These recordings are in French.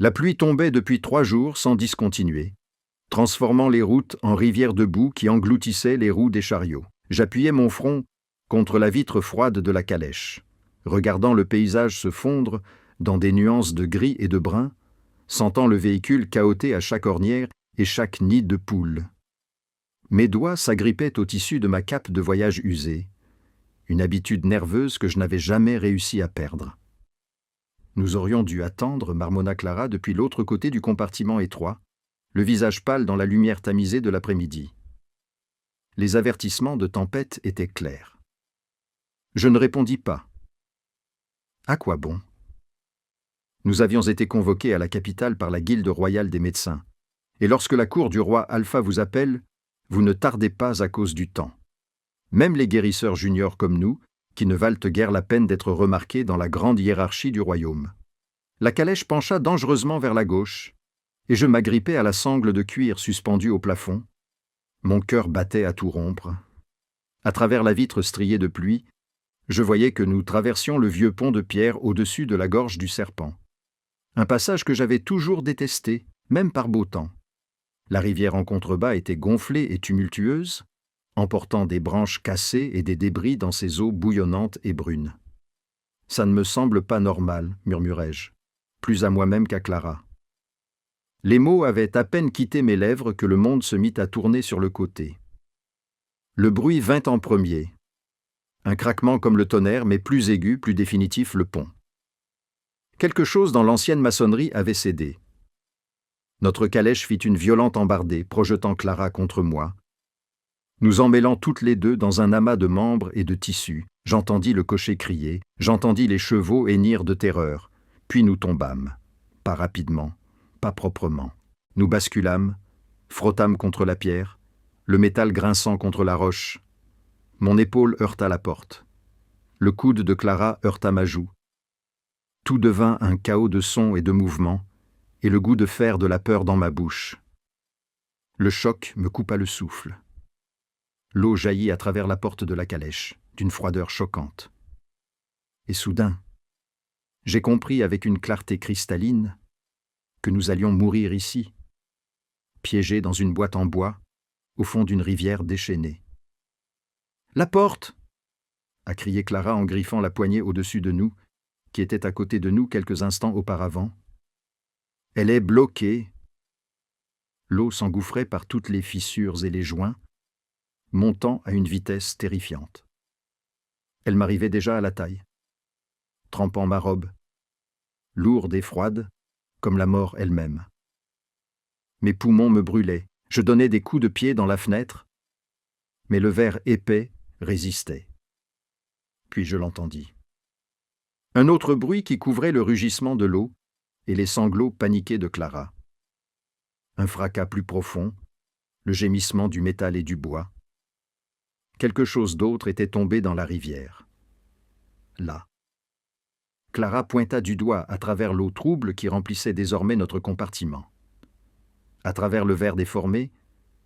La pluie tombait depuis 3 jours sans discontinuer, transformant les routes en rivières de boue qui engloutissaient les roues des chariots. J'appuyais mon front contre la vitre froide de la calèche, regardant le paysage se fondre dans des nuances de gris et de brun, sentant le véhicule cahoter à chaque ornière et chaque nid de poule. Mes doigts s'agrippaient au tissu de ma cape de voyage usée, une habitude nerveuse que je n'avais jamais réussi à perdre. Nous aurions dû attendre, marmonna Clara depuis l'autre côté du compartiment étroit, le visage pâle dans la lumière tamisée de l'après-midi. Les avertissements de tempête étaient clairs. Je ne répondis pas. À quoi bon? Nous avions été convoqués à la capitale par la Guilde royale des médecins, et lorsque la cour du roi Alpha vous appelle, vous ne tardez pas à cause du temps. Même les guérisseurs juniors comme nous, qui ne valent guère la peine d'être remarqués dans la grande hiérarchie du royaume. La calèche pencha dangereusement vers la gauche, et je m'agrippais à la sangle de cuir suspendue au plafond. Mon cœur battait à tout rompre. À travers la vitre striée de pluie, je voyais que nous traversions le vieux pont de pierre au-dessus de la gorge du Serpent. Un passage que j'avais toujours détesté, même par beau temps. La rivière en contrebas était gonflée et tumultueuse, emportant des branches cassées et des débris dans ses eaux bouillonnantes et brunes. « Ça ne me semble pas normal, murmurai-je, plus à moi-même qu'à Clara. Les mots avaient à peine quitté mes lèvres que le monde se mit à tourner sur le côté. Le bruit vint en premier. Un craquement comme le tonnerre, mais plus aigu, plus définitif, le pont. Quelque chose dans l'ancienne maçonnerie avait cédé. Notre calèche fit une violente embardée, projetant Clara contre moi. Nous emmêlant toutes les deux dans un amas de membres et de tissus. J'entendis le cocher crier, j'entendis les chevaux hennir de terreur. Puis nous tombâmes. Pas rapidement, pas proprement. Nous basculâmes, frottâmes contre la pierre, le métal grinçant contre la roche. Mon épaule heurta la porte. Le coude de Clara heurta ma joue. Tout devint un chaos de sons et de mouvements, et le goût de fer de la peur dans ma bouche. Le choc me coupa le souffle. L'eau jaillit à travers la porte de la calèche, d'une froideur choquante. Et soudain, j'ai compris avec une clarté cristalline que nous allions mourir ici, piégés dans une boîte en bois, au fond d'une rivière déchaînée. « La porte !» a crié Clara en griffant la poignée au-dessus de nous, qui était à côté de nous quelques instants auparavant. « Elle est bloquée !» L'eau s'engouffrait par toutes les fissures et les joints, montant à une vitesse terrifiante. Elle m'arrivait déjà à la taille, trempant ma robe, lourde et froide, comme la mort elle-même. Mes poumons me brûlaient, je donnais des coups de pied dans la fenêtre, mais le verre épais résistait. Puis je l'entendis. Un autre bruit qui couvrait le rugissement de l'eau et les sanglots paniqués de Clara. Un fracas plus profond, le gémissement du métal et du bois. Quelque chose d'autre était tombé dans la rivière. Là. Clara pointa du doigt à travers l'eau trouble qui remplissait désormais notre compartiment. À travers le verre déformé,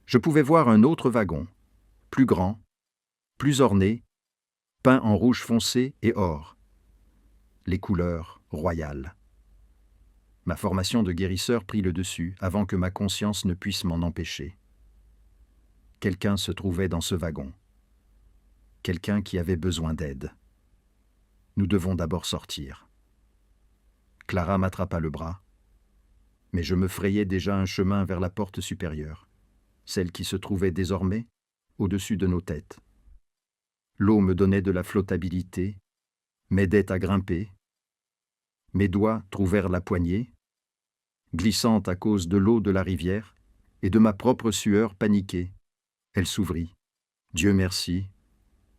je pouvais voir un autre wagon, plus grand, plus orné, peint en rouge foncé et or. Les couleurs royales. Ma formation de guérisseur prit le dessus avant que ma conscience ne puisse m'en empêcher. Quelqu'un se trouvait dans ce wagon. Quelqu'un qui avait besoin d'aide. Nous devons d'abord sortir. Clara m'attrapa le bras, mais je me frayais déjà un chemin vers la porte supérieure, celle qui se trouvait désormais au-dessus de nos têtes. L'eau me donnait de la flottabilité, m'aidait à grimper. Mes doigts trouvèrent la poignée, glissante à cause de l'eau de la rivière et de ma propre sueur paniquée. Elle s'ouvrit. Dieu merci,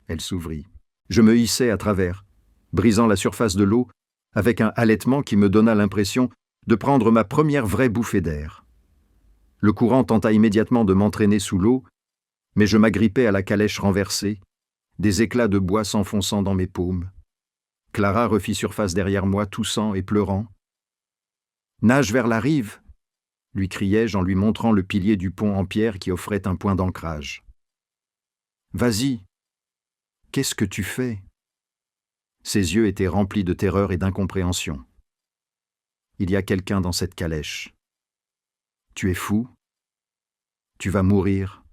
elle s'ouvrit. Je me hissai à travers, brisant la surface de l'eau avec un halètement qui me donna l'impression de prendre ma première vraie bouffée d'air. Le courant tenta immédiatement de m'entraîner sous l'eau, mais je m'agrippais à la calèche renversée, des éclats de bois s'enfonçant dans mes paumes. Clara refit surface derrière moi, toussant et pleurant. « Nage vers la rive !» lui criai-je en lui montrant le pilier du pont en pierre qui offrait un point d'ancrage. « Vas-y ! Qu'est-ce que tu fais ?» Ses yeux étaient remplis de terreur et d'incompréhension. Il y a quelqu'un dans cette calèche. Tu es fou? Tu vas mourir?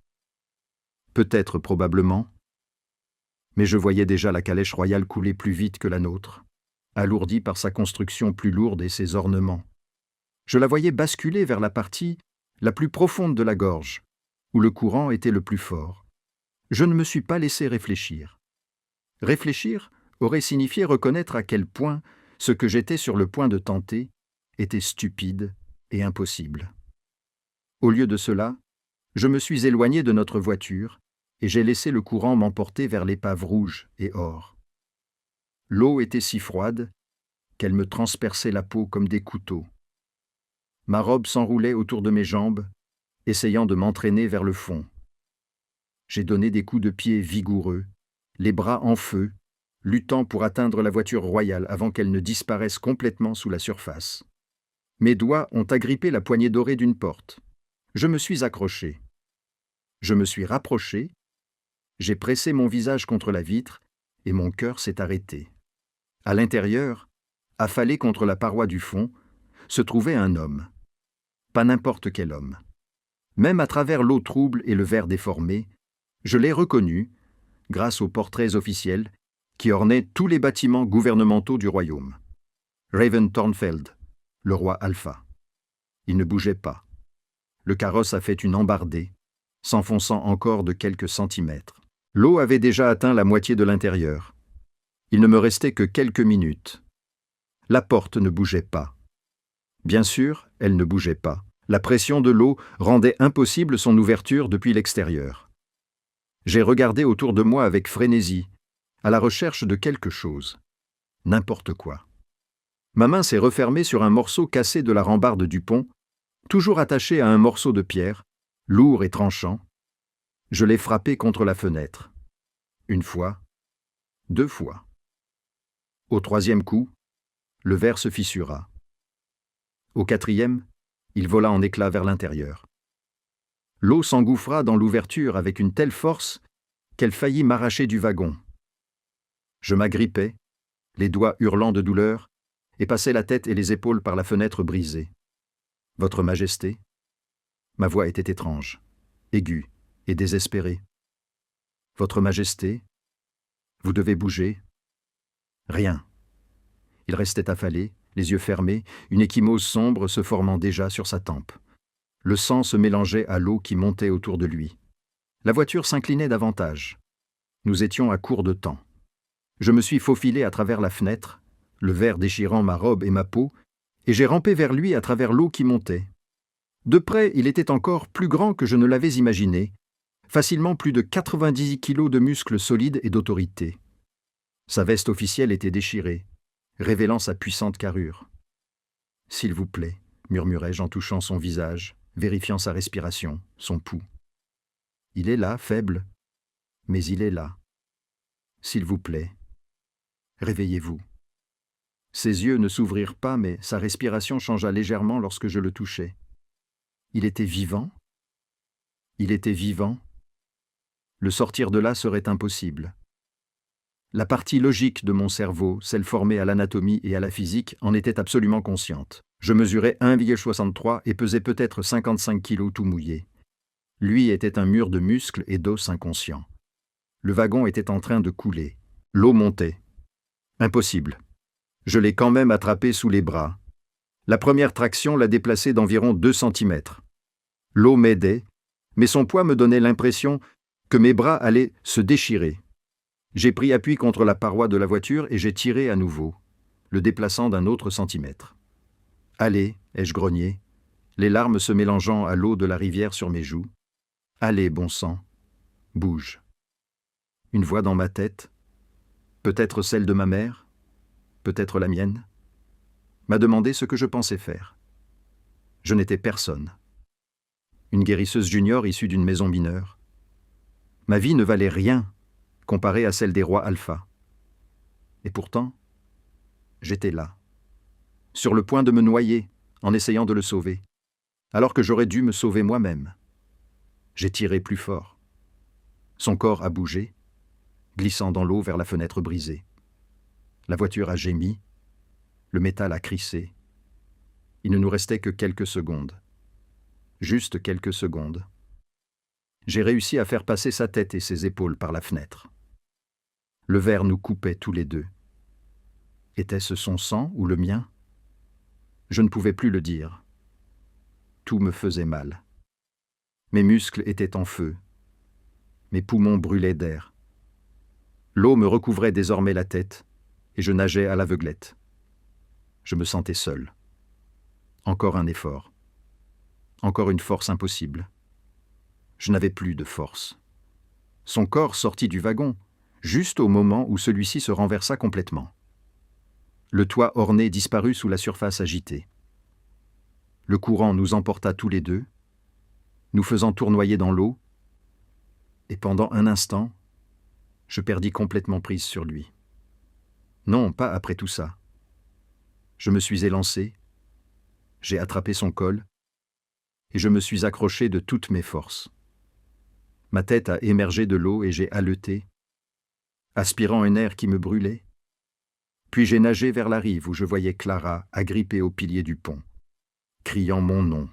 Peut-être, probablement. Mais je voyais déjà la calèche royale couler plus vite que la nôtre, alourdie par sa construction plus lourde et ses ornements. Je la voyais basculer vers la partie la plus profonde de la gorge, où le courant était le plus fort. Je ne me suis pas laissé réfléchir. Réfléchir aurait signifié reconnaître à quel point ce que j'étais sur le point de tenter était stupide et impossible. Au lieu de cela, je me suis éloigné de notre voiture et j'ai laissé le courant m'emporter vers l'épave rouge et or. L'eau était si froide qu'elle me transperçait la peau comme des couteaux. Ma robe s'enroulait autour de mes jambes, essayant de m'entraîner vers le fond. J'ai donné des coups de pied vigoureux, les bras en feu, luttant pour atteindre la voiture royale avant qu'elle ne disparaisse complètement sous la surface. Mes doigts ont agrippé la poignée dorée d'une porte. Je me suis accroché. Je me suis rapproché, j'ai pressé mon visage contre la vitre et mon cœur s'est arrêté. À l'intérieur, affalé contre la paroi du fond, se trouvait un homme. Pas n'importe quel homme. Même à travers l'eau trouble et le verre déformé, je l'ai reconnu, grâce aux portraits officiels qui ornaient tous les bâtiments gouvernementaux du royaume. Raven Thornfeld, le roi Alpha. Il ne bougeait pas. Le carrosse a fait une embardée, s'enfonçant encore de quelques centimètres. L'eau avait déjà atteint la moitié de l'intérieur. Il ne me restait que quelques minutes. La porte ne bougeait pas. Bien sûr, elle ne bougeait pas. La pression de l'eau rendait impossible son ouverture depuis l'extérieur. J'ai regardé autour de moi avec frénésie, à la recherche de quelque chose. N'importe quoi. Ma main s'est refermée sur un morceau cassé de la rambarde du pont, toujours attaché à un morceau de pierre, lourd et tranchant. Je l'ai frappé contre la fenêtre. Une fois, 2 fois. Au 3e coup, le verre se fissura. Au 4e, il vola en éclats vers l'intérieur. L'eau s'engouffra dans l'ouverture avec une telle force qu'elle faillit m'arracher du wagon. Je m'agrippais, les doigts hurlant de douleur, et passais la tête et les épaules par la fenêtre brisée. « Votre Majesté ?» Ma voix était étrange, aiguë et désespérée. « Votre Majesté, vous devez bouger. » Rien. Il restait affalé, les yeux fermés, une ecchymose sombre se formant déjà sur sa tempe. Le sang se mélangeait à l'eau qui montait autour de lui. La voiture s'inclinait davantage. Nous étions à court de temps. Je me suis faufilé à travers la fenêtre, le verre déchirant ma robe et ma peau, et j'ai rampé vers lui à travers l'eau qui montait. De près, il était encore plus grand que je ne l'avais imaginé, facilement plus de 90 kilos de muscles solides et d'autorité. Sa veste officielle était déchirée, révélant sa puissante carrure. « S'il vous plaît », murmurai-je en touchant son visage, vérifiant sa respiration, son pouls. « Il est là, faible, mais il est là. S'il vous plaît, réveillez-vous. » Ses yeux ne s'ouvrirent pas, mais sa respiration changea légèrement lorsque je le touchai. Il était vivant. Il était vivant. Le sortir de là serait impossible. La partie logique de mon cerveau, celle formée à l'anatomie et à la physique, en était absolument consciente. Je mesurais 1,63 et pesais peut-être 55 kilos tout mouillé. Lui était un mur de muscles et d'os inconscients. Le wagon était en train de couler. L'eau montait. Impossible. Je l'ai quand même attrapé sous les bras. La première traction l'a déplacé d'environ 2 centimètres. L'eau m'aidait, mais son poids me donnait l'impression que mes bras allaient se déchirer. J'ai pris appui contre la paroi de la voiture et j'ai tiré à nouveau, le déplaçant d'un autre centimètre. « Allez » ai-je grogné, les larmes se mélangeant à l'eau de la rivière sur mes joues. « Allez, bon sang, bouge. » Une voix dans ma tête, peut-être celle de ma mère, peut-être la mienne, m'a demandé ce que je pensais faire. Je n'étais personne. Une guérisseuse junior issue d'une maison mineure. Ma vie ne valait rien comparée à celle des rois Alpha. Et pourtant, j'étais là, sur le point de me noyer en essayant de le sauver, alors que j'aurais dû me sauver moi-même. J'ai tiré plus fort. Son corps a bougé, glissant dans l'eau vers la fenêtre brisée. La voiture a gémi, le métal a crissé. Il ne nous restait que quelques secondes. Juste quelques secondes. J'ai réussi à faire passer sa tête et ses épaules par la fenêtre. Le verre nous coupait tous les deux. Était-ce son sang ou le mien? Je ne pouvais plus le dire. Tout me faisait mal. Mes muscles étaient en feu. Mes poumons brûlaient d'air. L'eau me recouvrait désormais la tête et je nageais à l'aveuglette. Je me sentais seul. Encore un effort. Encore une force impossible. Je n'avais plus de force. Son corps sortit du wagon, juste au moment où celui-ci se renversa complètement. Le toit orné disparut sous la surface agitée. Le courant nous emporta tous les deux, nous faisant tournoyer dans l'eau, et pendant un instant, je perdis complètement prise sur lui. Non, pas après tout ça. Je me suis élancé, j'ai attrapé son col, et je me suis accroché de toutes mes forces. Ma tête a émergé de l'eau et j'ai haleté, aspirant un air qui me brûlait. Puis j'ai nagé vers la rive où je voyais Clara agrippée au pilier du pont, criant mon nom.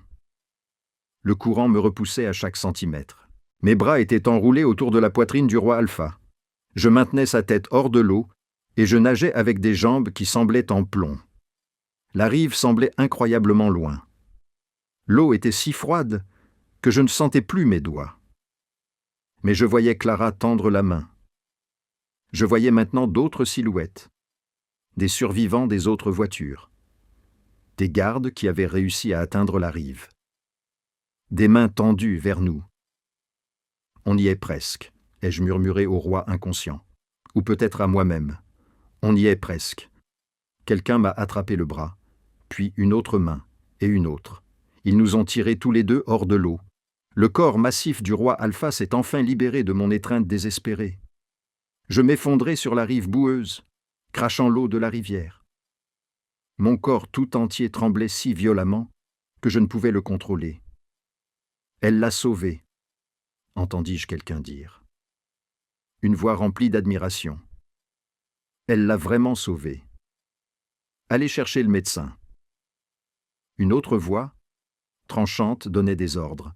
Le courant me repoussait à chaque centimètre. Mes bras étaient enroulés autour de la poitrine du roi Alpha. Je maintenais sa tête hors de l'eau et je nageais avec des jambes qui semblaient en plomb. La rive semblait incroyablement loin. L'eau était si froide que je ne sentais plus mes doigts. Mais je voyais Clara tendre la main. Je voyais maintenant d'autres silhouettes, des survivants des autres voitures, des gardes qui avaient réussi à atteindre la rive. Des mains tendues vers nous. On y est presque, ai-je murmuré au roi inconscient, ou peut-être à moi-même. On y est presque. Quelqu'un m'a attrapé le bras, puis une autre main, et une autre. Ils nous ont tirés tous les deux hors de l'eau. Le corps massif du roi Alpha s'est enfin libéré de mon étreinte désespérée. Je m'effondrais sur la rive boueuse, crachant l'eau de la rivière. Mon corps tout entier tremblait si violemment que je ne pouvais le contrôler. « Elle l'a sauvé », entendis-je quelqu'un dire. Une voix remplie d'admiration. « Elle l'a vraiment sauvé. Allez chercher le médecin. » Une autre voix, tranchante, donnait des ordres.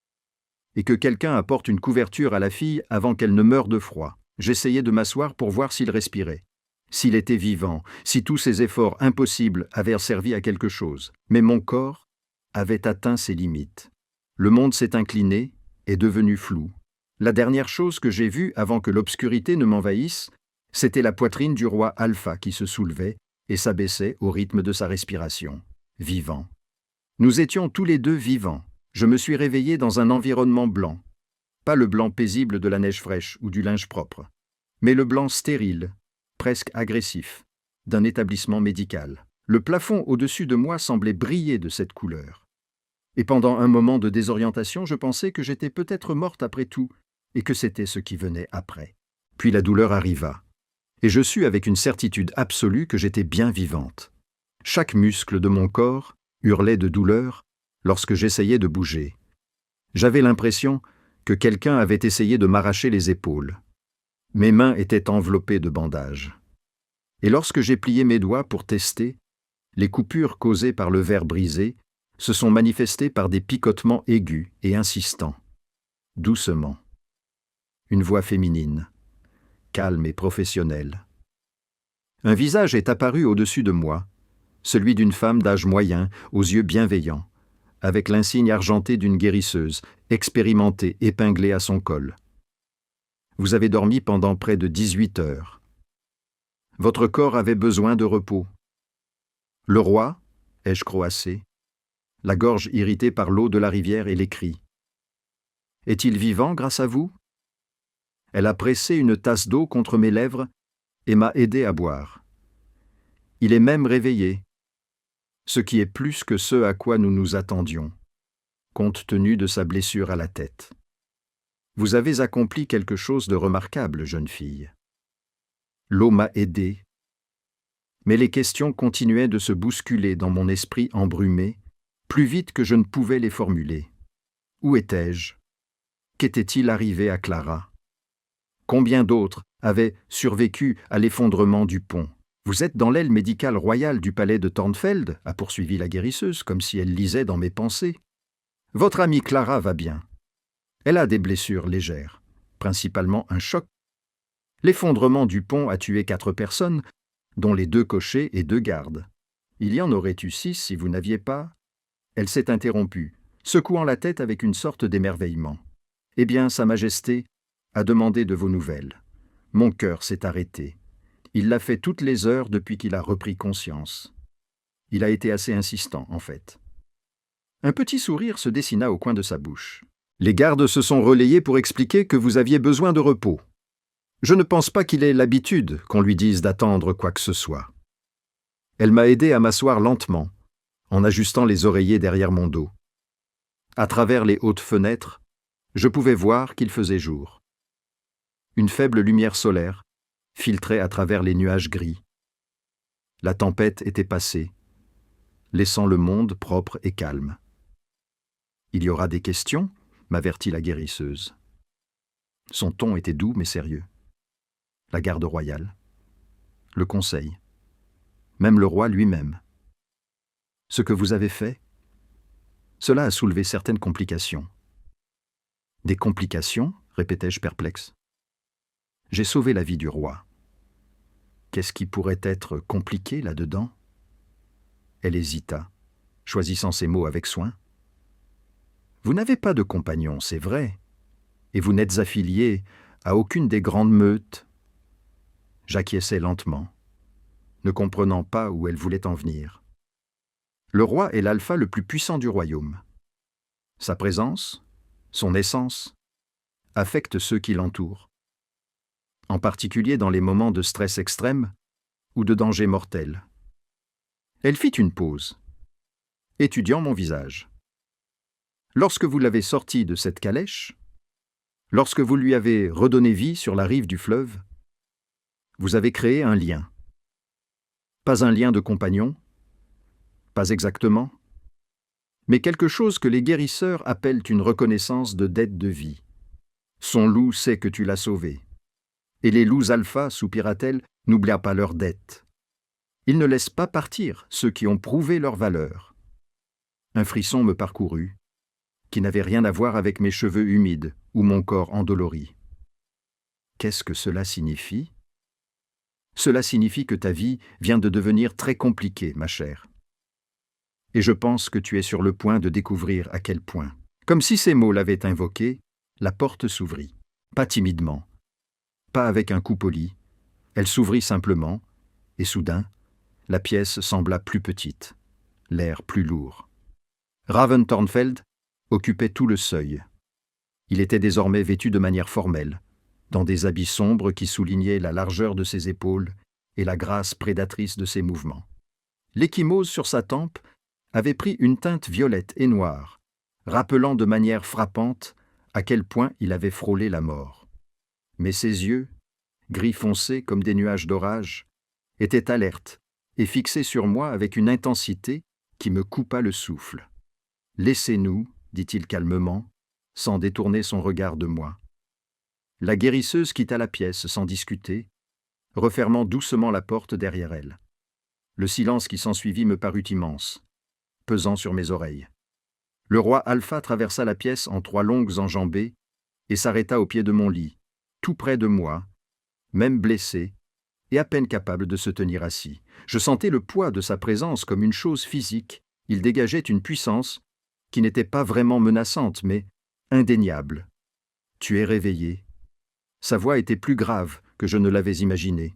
« Et que quelqu'un apporte une couverture à la fille avant qu'elle ne meure de froid. » J'essayais de m'asseoir pour voir s'il respirait, s'il était vivant, si tous ces efforts impossibles avaient servi à quelque chose. Mais mon corps avait atteint ses limites. Le monde s'est incliné, est devenu flou. La dernière chose que j'ai vue avant que l'obscurité ne m'envahisse, c'était la poitrine du roi Alpha qui se soulevait et s'abaissait au rythme de sa respiration. Vivant. Nous étions tous les deux vivants. Je me suis réveillé dans un environnement blanc. Pas le blanc paisible de la neige fraîche ou du linge propre, mais le blanc stérile, presque agressif, d'un établissement médical. Le plafond au-dessus de moi semblait briller de cette couleur. Et pendant un moment de désorientation, je pensais que j'étais peut-être morte après tout, et que c'était ce qui venait après. Puis la douleur arriva, et je sus avec une certitude absolue que j'étais bien vivante. Chaque muscle de mon corps hurlait de douleur lorsque j'essayais de bouger. J'avais l'impression que quelqu'un avait essayé de m'arracher les épaules. Mes mains étaient enveloppées de bandages. Et lorsque j'ai plié mes doigts pour tester, les coupures causées par le verre brisé se sont manifestées par des picotements aigus et insistants. Doucement. Une voix féminine, calme et professionnelle. Un visage est apparu au-dessus de moi, celui d'une femme d'âge moyen, aux yeux bienveillants, avec l'insigne argenté d'une guérisseuse, expérimentée, épinglée à son col. Vous avez dormi pendant près de 18 heures. Votre corps avait besoin de repos. Le roi, ai-je croassé, la gorge irritée par l'eau de la rivière et les cris. Est-il vivant grâce à vous? Elle a pressé une tasse d'eau contre mes lèvres et m'a aidé à boire. Il est même réveillé, ce qui est plus que ce à quoi nous nous attendions, compte tenu de sa blessure à la tête. Vous avez accompli quelque chose de remarquable, jeune fille. L'eau m'a aidé, mais les questions continuaient de se bousculer dans mon esprit embrumé, plus vite que je ne pouvais les formuler. Où étais-je? Qu'était-il arrivé à Clara? Combien d'autres avaient survécu à l'effondrement du pont? Vous êtes dans l'aile médicale royale du palais de Thornfeld, a poursuivi la guérisseuse, comme si elle lisait dans mes pensées. Votre amie Clara va bien. Elle a des blessures légères, principalement un choc. L'effondrement du pont a tué 4 personnes, dont les 2 cochers et 2 gardes. Il y en aurait eu 6 si vous n'aviez pas... Elle s'est interrompue, secouant la tête avec une sorte d'émerveillement. Eh bien, Sa Majesté a demandé de vos nouvelles. Mon cœur s'est arrêté. Il l'a fait toutes les heures depuis qu'il a repris conscience. Il a été assez insistant, en fait. Un petit sourire se dessina au coin de sa bouche. Les gardes se sont relayés pour expliquer que vous aviez besoin de repos. Je ne pense pas qu'il ait l'habitude qu'on lui dise d'attendre quoi que ce soit. Elle m'a aidé à m'asseoir lentement, en ajustant les oreillers derrière mon dos. À travers les hautes fenêtres, je pouvais voir qu'il faisait jour. Une faible lumière solaire filtrait à travers les nuages gris. La tempête était passée, laissant le monde propre et calme. « Il y aura des questions ?» m'avertit la guérisseuse. Son ton était doux mais sérieux. La garde royale, le conseil, même le roi lui-même. Ce que vous avez fait, cela a soulevé certaines complications. Des complications, répétai-je perplexe. J'ai sauvé la vie du roi. Qu'est-ce qui pourrait être compliqué là-dedans? Elle hésita, choisissant ses mots avec soin. Vous n'avez pas de compagnon, c'est vrai, et vous n'êtes affilié à aucune des grandes meutes. J'acquiesçai lentement, ne comprenant pas où elle voulait en venir. Le roi est l'alpha le plus puissant du royaume. Sa présence, son essence, affectent ceux qui l'entourent, en particulier dans les moments de stress extrême ou de danger mortel. Elle fit une pause, étudiant mon visage. Lorsque vous l'avez sorti de cette calèche, lorsque vous lui avez redonné vie sur la rive du fleuve, vous avez créé un lien. Pas un lien de compagnon, pas exactement, mais quelque chose que les guérisseurs appellent une reconnaissance de dette de vie. Son loup sait que tu l'as sauvé. Et les loups alpha, soupira-t-elle, n'oublient pas leur dette. Ils ne laissent pas partir ceux qui ont prouvé leur valeur. Un frisson me parcourut, qui n'avait rien à voir avec mes cheveux humides ou mon corps endolori. Qu'est-ce que cela signifie? Cela signifie que ta vie vient de devenir très compliquée, ma chère. Et je pense que tu es sur le point de découvrir à quel point. Comme si ces mots l'avaient invoqué, la porte s'ouvrit, pas timidement, pas avec un coup poli. Elle s'ouvrit simplement, et soudain, la pièce sembla plus petite, l'air plus lourd. Raven Thornfeld occupait tout le seuil. Il était désormais vêtu de manière formelle, dans des habits sombres qui soulignaient la largeur de ses épaules et la grâce prédatrice de ses mouvements. L'ecchymose sur sa tempe avait pris une teinte violette et noire, rappelant de manière frappante à quel point il avait frôlé la mort. Mais ses yeux, gris foncé comme des nuages d'orage, étaient alertes et fixés sur moi avec une intensité qui me coupa le souffle. « Laissez-nous, dit-il calmement, sans détourner son regard de moi. » La guérisseuse quitta la pièce sans discuter, refermant doucement la porte derrière elle. Le silence qui s'ensuivit me parut immense, pesant sur mes oreilles. Le roi Alpha traversa la pièce en 3 longues enjambées et s'arrêta au pied de mon lit, tout près de moi, même blessé, et à peine capable de se tenir assis. Je sentais le poids de sa présence comme une chose physique. Il dégageait une puissance qui n'était pas vraiment menaçante, mais indéniable. « Tu es réveillé. » Sa voix était plus grave que je ne l'avais imaginé.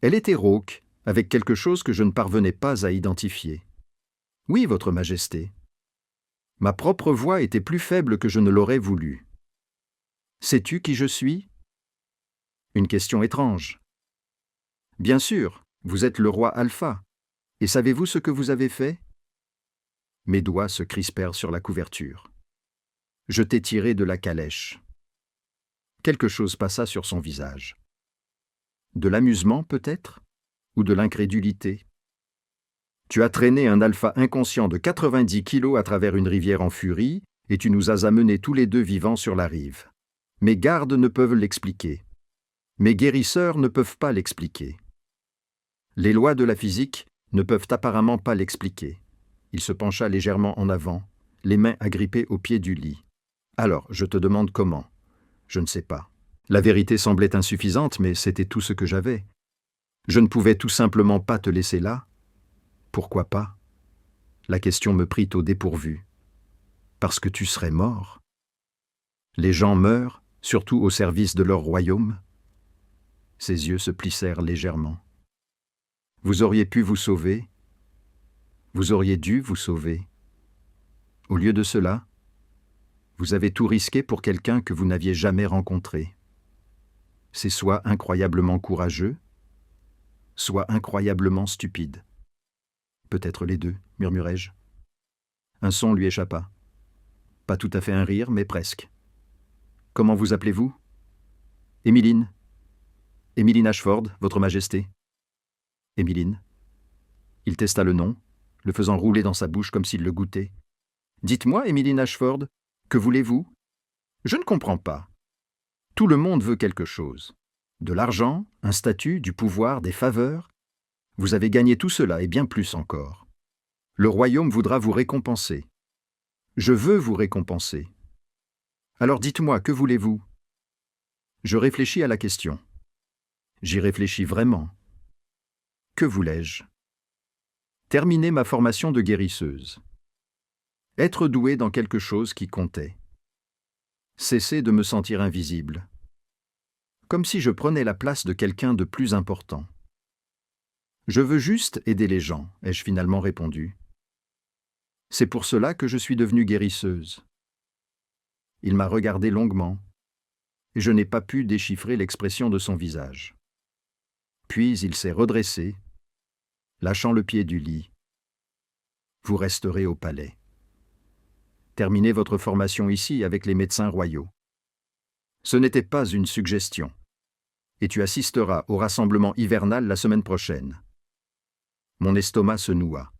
Elle était rauque, avec quelque chose que je ne parvenais pas à identifier. « Oui, Votre Majesté. » Ma propre voix était plus faible que je ne l'aurais voulu. « Sais-tu qui je suis ?» Une question étrange. « Bien sûr, vous êtes le roi Alpha. Et savez-vous ce que vous avez fait ?» Mes doigts se crispèrent sur la couverture. Je t'ai tiré de la calèche. Quelque chose passa sur son visage. De l'amusement, peut-être, ou de l'incrédulité. Tu as traîné un alpha inconscient de 90 kilos à travers une rivière en furie, et tu nous as amenés tous les 2 vivants sur la rive. Mes gardes ne peuvent l'expliquer. Mes guérisseurs ne peuvent pas l'expliquer. Les lois de la physique ne peuvent apparemment pas l'expliquer. Il se pencha légèrement en avant, les mains agrippées au pied du lit. « Alors, je te demande comment. Je ne sais pas. La vérité semblait insuffisante, mais c'était tout ce que j'avais. Je ne pouvais tout simplement pas te laisser là. Pourquoi pas? La question me prit au dépourvu. Parce que tu serais mort. Les gens meurent, surtout au service de leur royaume. » Ses yeux se plissèrent légèrement. « Vous auriez pu vous sauver. Vous auriez dû vous sauver. Au lieu de cela, vous avez tout risqué pour quelqu'un que vous n'aviez jamais rencontré. C'est soit incroyablement courageux, soit incroyablement stupide. »« Peut-être les deux, murmurai-je. Un son lui échappa. Pas tout à fait un rire, mais presque. « Comment vous appelez-vous ?»« Émiline. Émiline Ashford, Votre Majesté. » Émiline. Il testa le nom, le faisant rouler dans sa bouche comme s'il le goûtait. « Dites-moi, Émiline Ashford, que voulez-vous ? Je ne comprends pas. Tout le monde veut quelque chose. De l'argent, un statut, du pouvoir, des faveurs. Vous avez gagné tout cela et bien plus encore. Le royaume voudra vous récompenser. Je veux vous récompenser. Alors dites-moi, que voulez-vous ? » Je réfléchis à la question. J'y réfléchis vraiment. Que voulais-je ? Terminer ma formation de guérisseuse. Être doué dans quelque chose qui comptait. Cesser de me sentir invisible. Comme si je prenais la place de quelqu'un de plus important. Je veux juste aider les gens, ai-je finalement répondu. C'est pour cela que je suis devenue guérisseuse. Il m'a regardé longuement, et je n'ai pas pu déchiffrer l'expression de son visage. Puis il s'est redressé, lâchant le pied du lit. Vous resterez au palais. Terminez votre formation ici avec les médecins royaux. Ce n'était pas une suggestion. Et tu assisteras au rassemblement hivernal la semaine prochaine. Mon estomac se noua.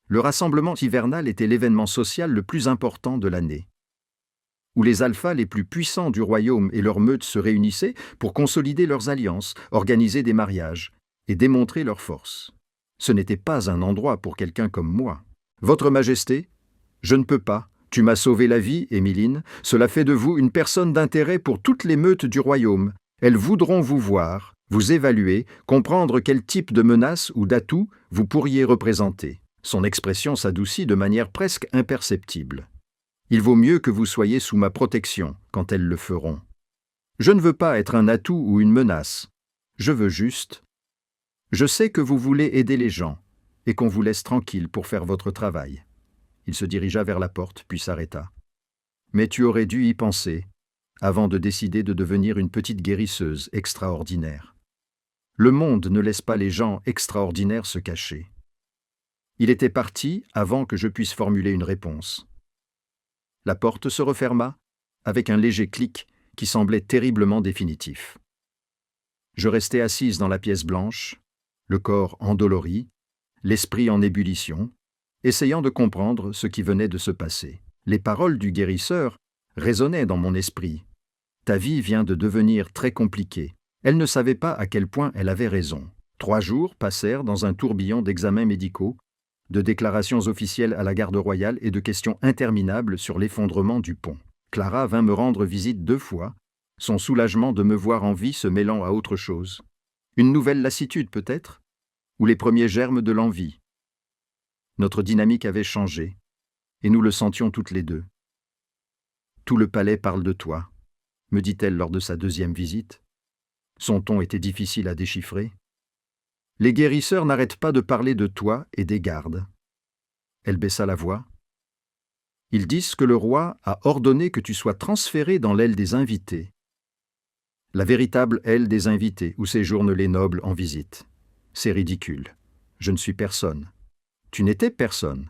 Le rassemblement hivernal était l'événement social le plus important de l'année, où les alphas les plus puissants du royaume et leurs meutes se réunissaient pour consolider leurs alliances, organiser des mariages et démontrer leur force. Ce n'était pas un endroit pour quelqu'un comme moi. « Votre Majesté, je ne peux pas. Tu m'as sauvé la vie, Émiline. Cela fait de vous une personne d'intérêt pour toutes les meutes du royaume. Elles voudront vous voir, vous évaluer, comprendre quel type de menace ou d'atout vous pourriez représenter. » Son expression s'adoucit de manière presque imperceptible. « Il vaut mieux que vous soyez sous ma protection quand elles le feront. Je ne veux pas être un atout ou une menace. Je veux juste... Je sais que vous voulez aider les gens et qu'on vous laisse tranquille pour faire votre travail. » Il se dirigea vers la porte, puis s'arrêta. « Mais tu aurais dû y penser, avant de décider de devenir une petite guérisseuse extraordinaire. Le monde ne laisse pas les gens extraordinaires se cacher. » Il était parti avant que je puisse formuler une réponse. La porte se referma, avec un léger clic qui semblait terriblement définitif. Je restai assise dans la pièce blanche, le corps endolori, l'esprit en ébullition, essayant de comprendre ce qui venait de se passer. Les paroles du guérisseur résonnaient dans mon esprit. « Ta vie vient de devenir très compliquée. » Elle ne savait pas à quel point elle avait raison. 3 jours passèrent dans un tourbillon d'examens médicaux, de déclarations officielles à la garde royale et de questions interminables sur l'effondrement du pont. Clara vint me rendre visite 2 fois, son soulagement de me voir en vie se mêlant à autre chose. Une nouvelle lassitude peut-être, ou les premiers germes de l'envie. Notre dynamique avait changé, et nous le sentions toutes les deux. « Tout le palais parle de toi », me dit-elle lors de sa 2e visite. Son ton était difficile à déchiffrer. « Les guérisseurs n'arrêtent pas de parler de toi et des gardes. » Elle baissa la voix. « Ils disent que le roi a ordonné que tu sois transféré dans l'aile des invités. La véritable aile des invités où séjournent les nobles en visite. C'est ridicule. Je ne suis personne. » « Tu n'étais personne. »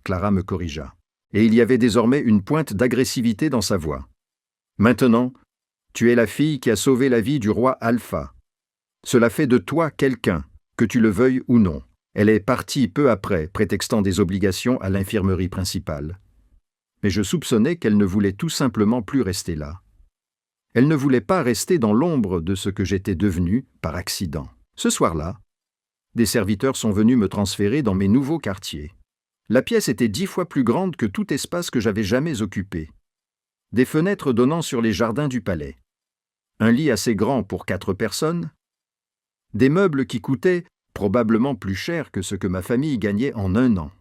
Clara me corrigea. Et il y avait désormais une pointe d'agressivité dans sa voix. « Maintenant, tu es la fille qui a sauvé la vie du roi Alpha. Cela fait de toi quelqu'un, que tu le veuilles ou non. » Elle est partie peu après, prétextant des obligations à l'infirmerie principale. Mais je soupçonnais qu'elle ne voulait tout simplement plus rester là. Elle ne voulait pas rester dans l'ombre de ce que j'étais devenu par accident. Ce soir-là, Des serviteurs sont venus me transférer dans mes nouveaux quartiers. La pièce était 10 fois plus grande que tout espace que j'avais jamais occupé. Des fenêtres donnant sur les jardins du palais. Un lit assez grand pour 4 personnes. Des meubles qui coûtaient probablement plus cher que ce que ma famille gagnait en 1 an.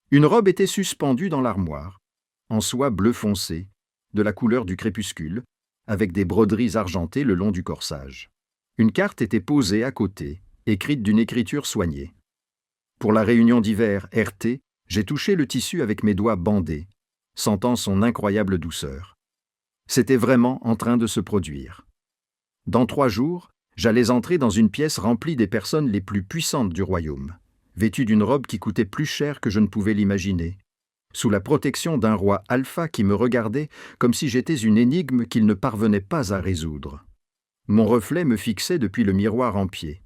Une robe était suspendue dans l'armoire, en soie bleu foncé, de la couleur du crépuscule, avec des broderies argentées le long du corsage. Une carte était posée à côté, écrite d'une écriture soignée. Pour la réunion d'hiver RT, j'ai touché le tissu avec mes doigts bandés, sentant son incroyable douceur. C'était vraiment en train de se produire. Dans 3 jours, j'allais entrer dans une pièce remplie des personnes les plus puissantes du royaume, vêtues d'une robe qui coûtait plus cher que je ne pouvais l'imaginer, sous la protection d'un roi alpha qui me regardait comme si j'étais une énigme qu'il ne parvenait pas à résoudre. Mon reflet me fixait depuis le miroir en pied.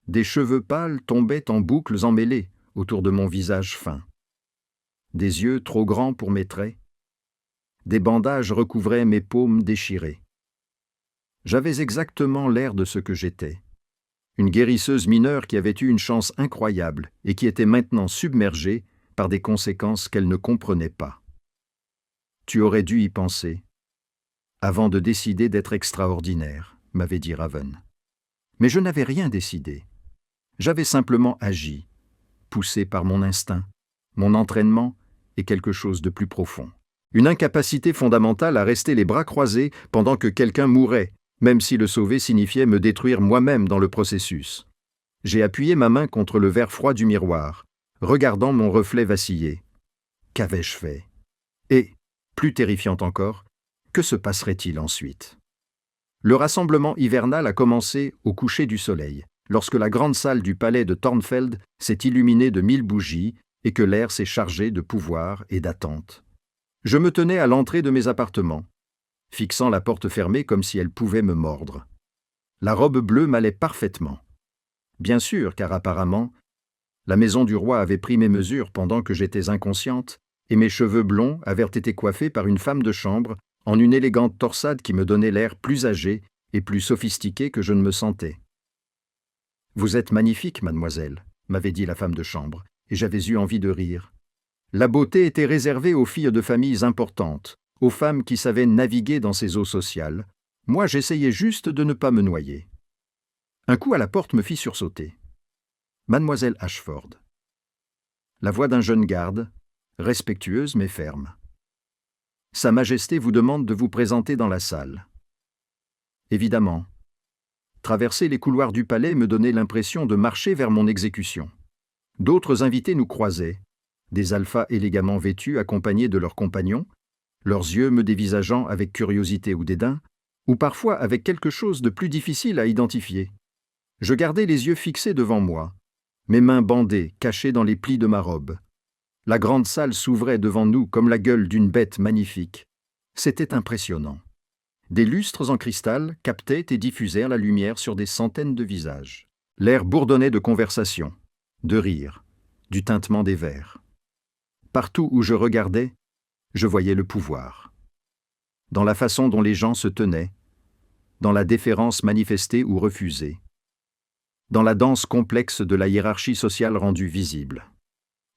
Des cheveux pâles tombaient en boucles emmêlées autour de mon visage fin. Des yeux trop grands pour mes traits. Des bandages recouvraient mes paumes déchirées. J'avais exactement l'air de ce que j'étais. Une guérisseuse mineure qui avait eu une chance incroyable et qui était maintenant submergée par des conséquences qu'elle ne comprenait pas. Tu aurais dû y penser, avant de décider d'être extraordinaire, m'avait dit Raven. Mais je n'avais rien décidé. J'avais simplement agi, poussé par mon instinct, mon entraînement et quelque chose de plus profond. Une incapacité fondamentale à rester les bras croisés pendant que quelqu'un mourait, même si le sauver signifiait me détruire moi-même dans le processus. J'ai appuyé ma main contre le verre froid du miroir, regardant mon reflet vaciller. Qu'avais-je fait? Et, plus terrifiant encore, que se passerait-il ensuite? Le rassemblement hivernal a commencé au coucher du soleil, lorsque la grande salle du palais de Thornfeld s'est illuminée de 1000 bougies et que l'air s'est chargé de pouvoir et d'attente. Je me tenais à l'entrée de mes appartements, fixant la porte fermée comme si elle pouvait me mordre. La robe bleue m'allait parfaitement. Bien sûr, car apparemment, la maison du roi avait pris mes mesures pendant que j'étais inconsciente, et mes cheveux blonds avaient été coiffés par une femme de chambre en une élégante torsade qui me donnait l'air plus âgé et plus sophistiqué que je ne me sentais. « Vous êtes magnifique, mademoiselle », m'avait dit la femme de chambre, et j'avais eu envie de rire. La beauté était réservée aux filles de familles importantes, aux femmes qui savaient naviguer dans ces eaux sociales. Moi, j'essayais juste de ne pas me noyer. Un coup à la porte me fit sursauter. Mademoiselle Ashford. La voix d'un jeune garde, respectueuse mais ferme. Sa Majesté vous demande de vous présenter dans la salle. Évidemment. Traverser les couloirs du palais me donnait l'impression de marcher vers mon exécution. D'autres invités nous croisaient, des alphas élégamment vêtus accompagnés de leurs compagnons, leurs yeux me dévisageant avec curiosité ou dédain, ou parfois avec quelque chose de plus difficile à identifier. Je gardais les yeux fixés devant moi, mes mains bandées, cachées dans les plis de ma robe. La grande salle s'ouvrait devant nous comme la gueule d'une bête magnifique. C'était impressionnant. Des lustres en cristal captaient et diffusèrent la lumière sur des centaines de visages. L'air bourdonnait de conversation, de rire, du tintement des verres. Partout où je regardais, je voyais le pouvoir. Dans la façon dont les gens se tenaient, dans la déférence manifestée ou refusée, dans la danse complexe de la hiérarchie sociale rendue visible.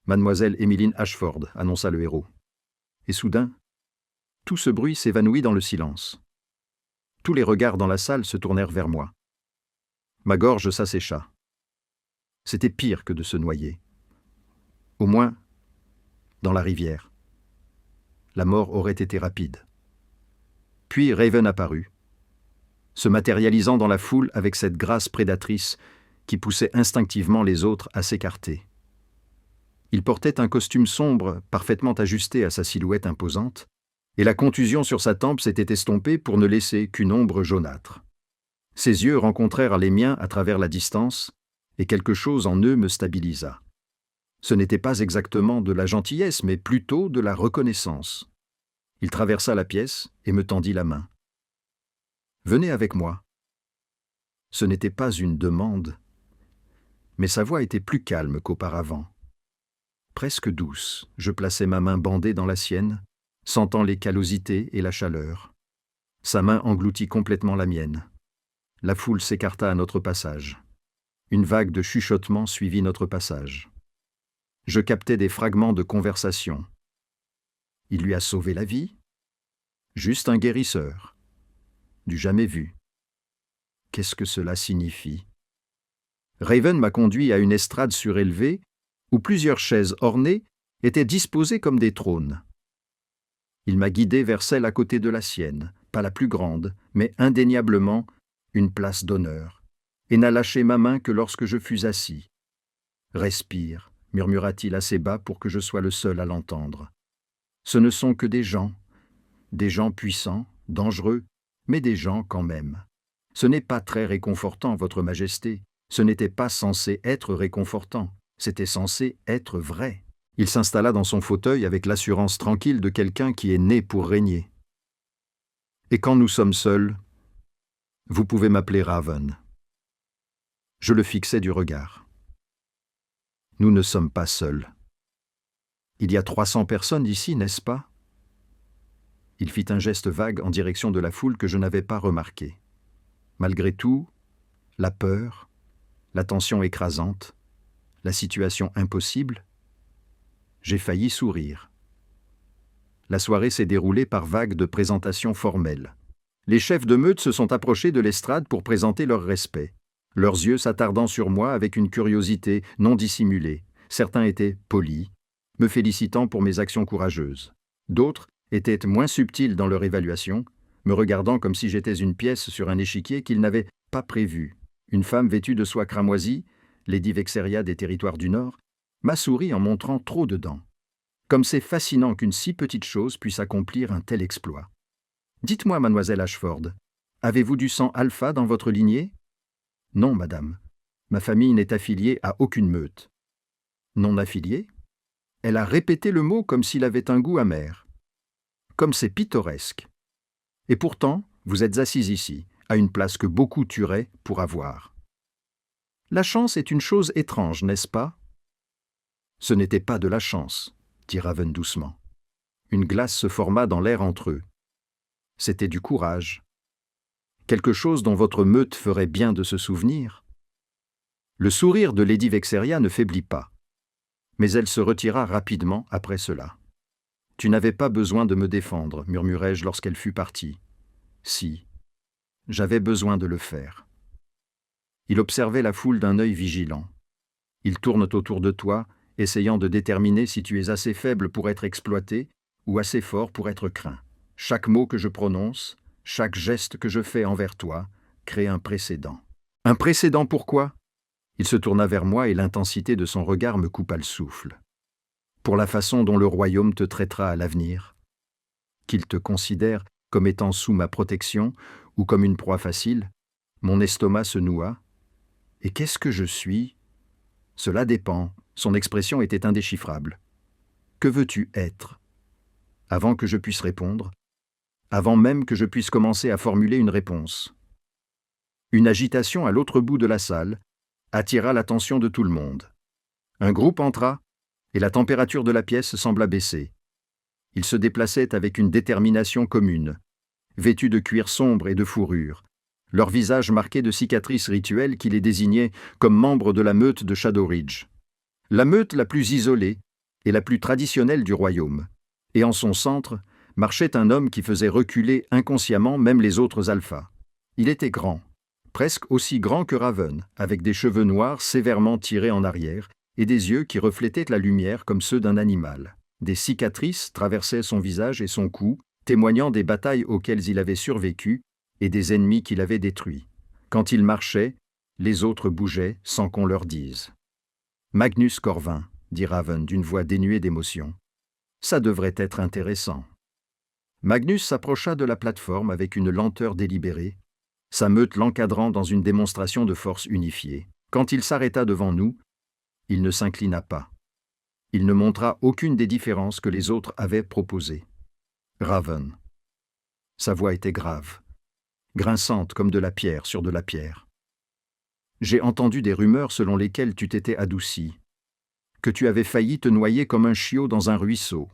Mademoiselle Emmeline Ashford, annonça le héros. Et soudain, tout ce bruit s'évanouit dans le silence. Tous les regards dans la salle se tournèrent vers moi. Ma gorge s'assécha. C'était pire que de se noyer. Au moins, dans la rivière. La mort aurait été rapide. Puis Raven apparut, se matérialisant dans la foule avec cette grâce prédatrice qui poussait instinctivement les autres à s'écarter. Il portait un costume sombre parfaitement ajusté à sa silhouette imposante, et la contusion sur sa tempe s'était estompée pour ne laisser qu'une ombre jaunâtre. Ses yeux rencontrèrent les miens à travers la distance, et quelque chose en eux me stabilisa. Ce n'était pas exactement de la gentillesse, mais plutôt de la reconnaissance. Il traversa la pièce et me tendit la main. « Venez avec moi. » Ce n'était pas une demande, mais sa voix était plus calme qu'auparavant. Presque douce, je plaçai ma main bandée dans la sienne, sentant les callosités et la chaleur. Sa main engloutit complètement la mienne. La foule s'écarta à notre passage. Une vague de chuchotements suivit notre passage. Je captais des fragments de conversation. Il lui a sauvé la vie? Juste un guérisseur. Du jamais vu. Qu'est-ce que cela signifie? Raven m'a conduit à une estrade surélevée où plusieurs chaises ornées étaient disposées comme des trônes. Il m'a guidé vers celle à côté de la sienne, pas la plus grande, mais indéniablement une place d'honneur, et n'a lâché ma main que lorsque je fus assis. « Respire », murmura-t-il assez bas pour que je sois le seul à l'entendre. Ce ne sont que des gens puissants, dangereux, mais des gens quand même. Ce n'est pas très réconfortant, Votre Majesté. Ce n'était pas censé être réconfortant, c'était censé être vrai. Il s'installa dans son fauteuil avec l'assurance tranquille de quelqu'un qui est né pour régner. Et quand nous sommes seuls, vous pouvez m'appeler Raven. Je le fixai du regard. Nous ne sommes pas seuls. Il y a 300 personnes ici, n'est-ce pas? Il fit un geste vague en direction de la foule que je n'avais pas remarquée. Malgré tout, la peur, la tension écrasante, la situation impossible, j'ai failli sourire. La soirée s'est déroulée par vagues de présentations formelles. Les chefs de meute se sont approchés de l'estrade pour présenter leur respect, leurs yeux s'attardant sur moi avec une curiosité non dissimulée. Certains étaient polis, me félicitant pour mes actions courageuses. D'autres étaient moins subtils dans leur évaluation, me regardant comme si j'étais une pièce sur un échiquier qu'ils n'avaient pas prévu. Une femme vêtue de soie cramoisie, Lady Vexeria des Territoires du Nord, m'a souri en montrant trop de dents. Comme c'est fascinant qu'une si petite chose puisse accomplir un tel exploit. Dites-moi, mademoiselle Ashford, avez-vous du sang alpha dans votre lignée? Non, madame. Ma famille n'est affiliée à aucune meute. Non affiliée? Elle a répété le mot comme s'il avait un goût amer. Comme c'est pittoresque. Et pourtant, vous êtes assise ici, à une place que beaucoup tueraient pour avoir. La chance est une chose étrange, n'est-ce pas? Ce n'était pas de la chance, dit Raven doucement. Une glace se forma dans l'air entre eux. C'était du courage. Quelque chose dont votre meute ferait bien de se souvenir. Le sourire de Lady Vexeria ne faiblit pas, mais elle se retira rapidement après cela. « Tu n'avais pas besoin de me défendre, murmurai-je lorsqu'elle fut partie. Si, j'avais besoin de le faire. » Il observait la foule d'un œil vigilant. Ils tournent autour de toi, essayant de déterminer si tu es assez faible pour être exploité ou assez fort pour être craint. Chaque mot que je prononce, chaque geste que je fais envers toi, crée un précédent. Un précédent pourquoi? Il se tourna vers moi et l'intensité de son regard me coupa le souffle. Pour la façon dont le royaume te traitera à l'avenir. Qu'il te considère comme étant sous ma protection ou comme une proie facile, mon estomac se noua. Et qu'est-ce que je suis? Cela dépend. Son expression était indéchiffrable. Que veux-tu être? Avant que je puisse répondre, avant même que je puisse commencer à formuler une réponse. Une agitation à l'autre bout de la salle attira l'attention de tout le monde. Un groupe entra, et la température de la pièce sembla baisser. Ils se déplaçaient avec une détermination commune, vêtus de cuir sombre et de fourrure, leurs visages marqués de cicatrices rituelles qui les désignaient comme membres de la meute de Shadow Ridge. La meute la plus isolée et la plus traditionnelle du royaume. Et en son centre, marchait un homme qui faisait reculer inconsciemment même les autres alphas. Il était grand, presque aussi grand que Raven, avec des cheveux noirs sévèrement tirés en arrière et des yeux qui reflétaient la lumière comme ceux d'un animal. Des cicatrices traversaient son visage et son cou, témoignant des batailles auxquelles il avait survécu et des ennemis qu'il avait détruits. Quand il marchait, les autres bougeaient sans qu'on leur dise. « Magnus Corvin, » dit Raven d'une voix dénuée d'émotion. « Ça devrait être intéressant. » Magnus s'approcha de la plateforme avec une lenteur délibérée, sa meute l'encadrant dans une démonstration de force unifiée. Quand il s'arrêta devant nous, il ne s'inclina pas. Il ne montra aucune des différences que les autres avaient proposées. Raven. Sa voix était grave, grinçante comme de la pierre sur de la pierre. J'ai entendu des rumeurs selon lesquelles tu t'étais adouci, que tu avais failli te noyer comme un chiot dans un ruisseau.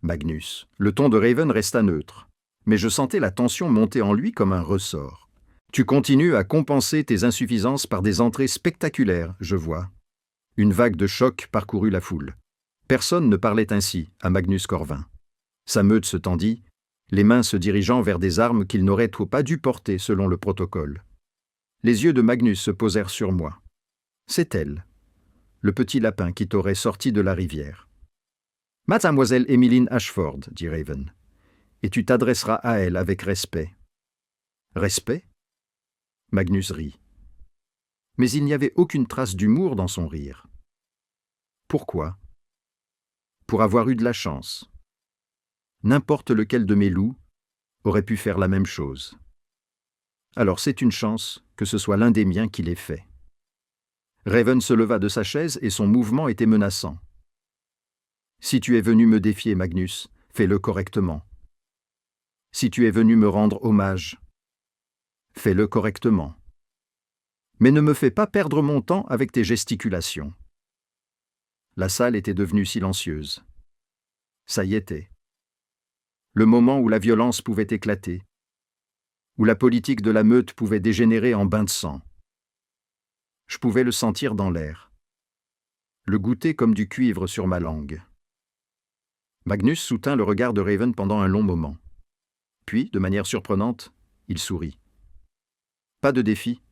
Magnus. Le ton de Raven resta neutre, mais je sentais la tension monter en lui comme un ressort. Tu continues à compenser tes insuffisances par des entrées spectaculaires, je vois. Une vague de choc parcourut la foule. Personne ne parlait ainsi à Magnus Corvin. Sa meute se tendit, les mains se dirigeant vers des armes qu'il n'aurait pas dû porter selon le protocole. Les yeux de Magnus se posèrent sur moi. C'est elle, le petit lapin qui t'aurait sorti de la rivière. « Mademoiselle Emmeline Ashford, dit Raven, et tu t'adresseras à elle avec respect. »« Respect ?» Magnus rit. Mais il n'y avait aucune trace d'humour dans son rire. Pourquoi ? Pour avoir eu de la chance. N'importe lequel de mes loups aurait pu faire la même chose. Alors c'est une chance que ce soit l'un des miens qui l'ait fait. Raven se leva de sa chaise et son mouvement était menaçant. Si tu es venu me défier, Magnus, fais-le correctement. Si tu es venu me rendre hommage, fais-le correctement. Mais ne me fais pas perdre mon temps avec tes gesticulations. La salle était devenue silencieuse. Ça y était. Le moment où la violence pouvait éclater, où la politique de la meute pouvait dégénérer en bain de sang. Je pouvais le sentir dans l'air, le goûter comme du cuivre sur ma langue. Magnus soutint le regard de Raven pendant un long moment. Puis, de manière surprenante, il sourit. Pas de défi,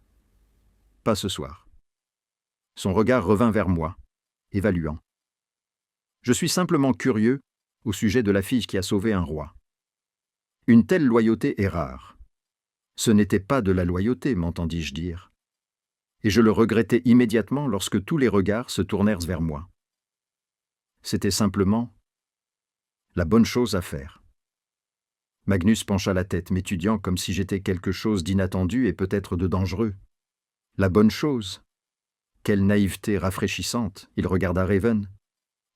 pas ce soir. Son regard revint vers moi, évaluant. Je suis simplement curieux au sujet de la fille qui a sauvé un roi. Une telle loyauté est rare. Ce n'était pas de la loyauté, m'entendis-je dire. Et je le regrettais immédiatement lorsque tous les regards se tournèrent vers moi. C'était simplement la bonne chose à faire. Magnus pencha la tête, m'étudiant comme si j'étais quelque chose d'inattendu et peut-être de dangereux. La bonne chose. Quelle naïveté rafraîchissante, il regarda Raven.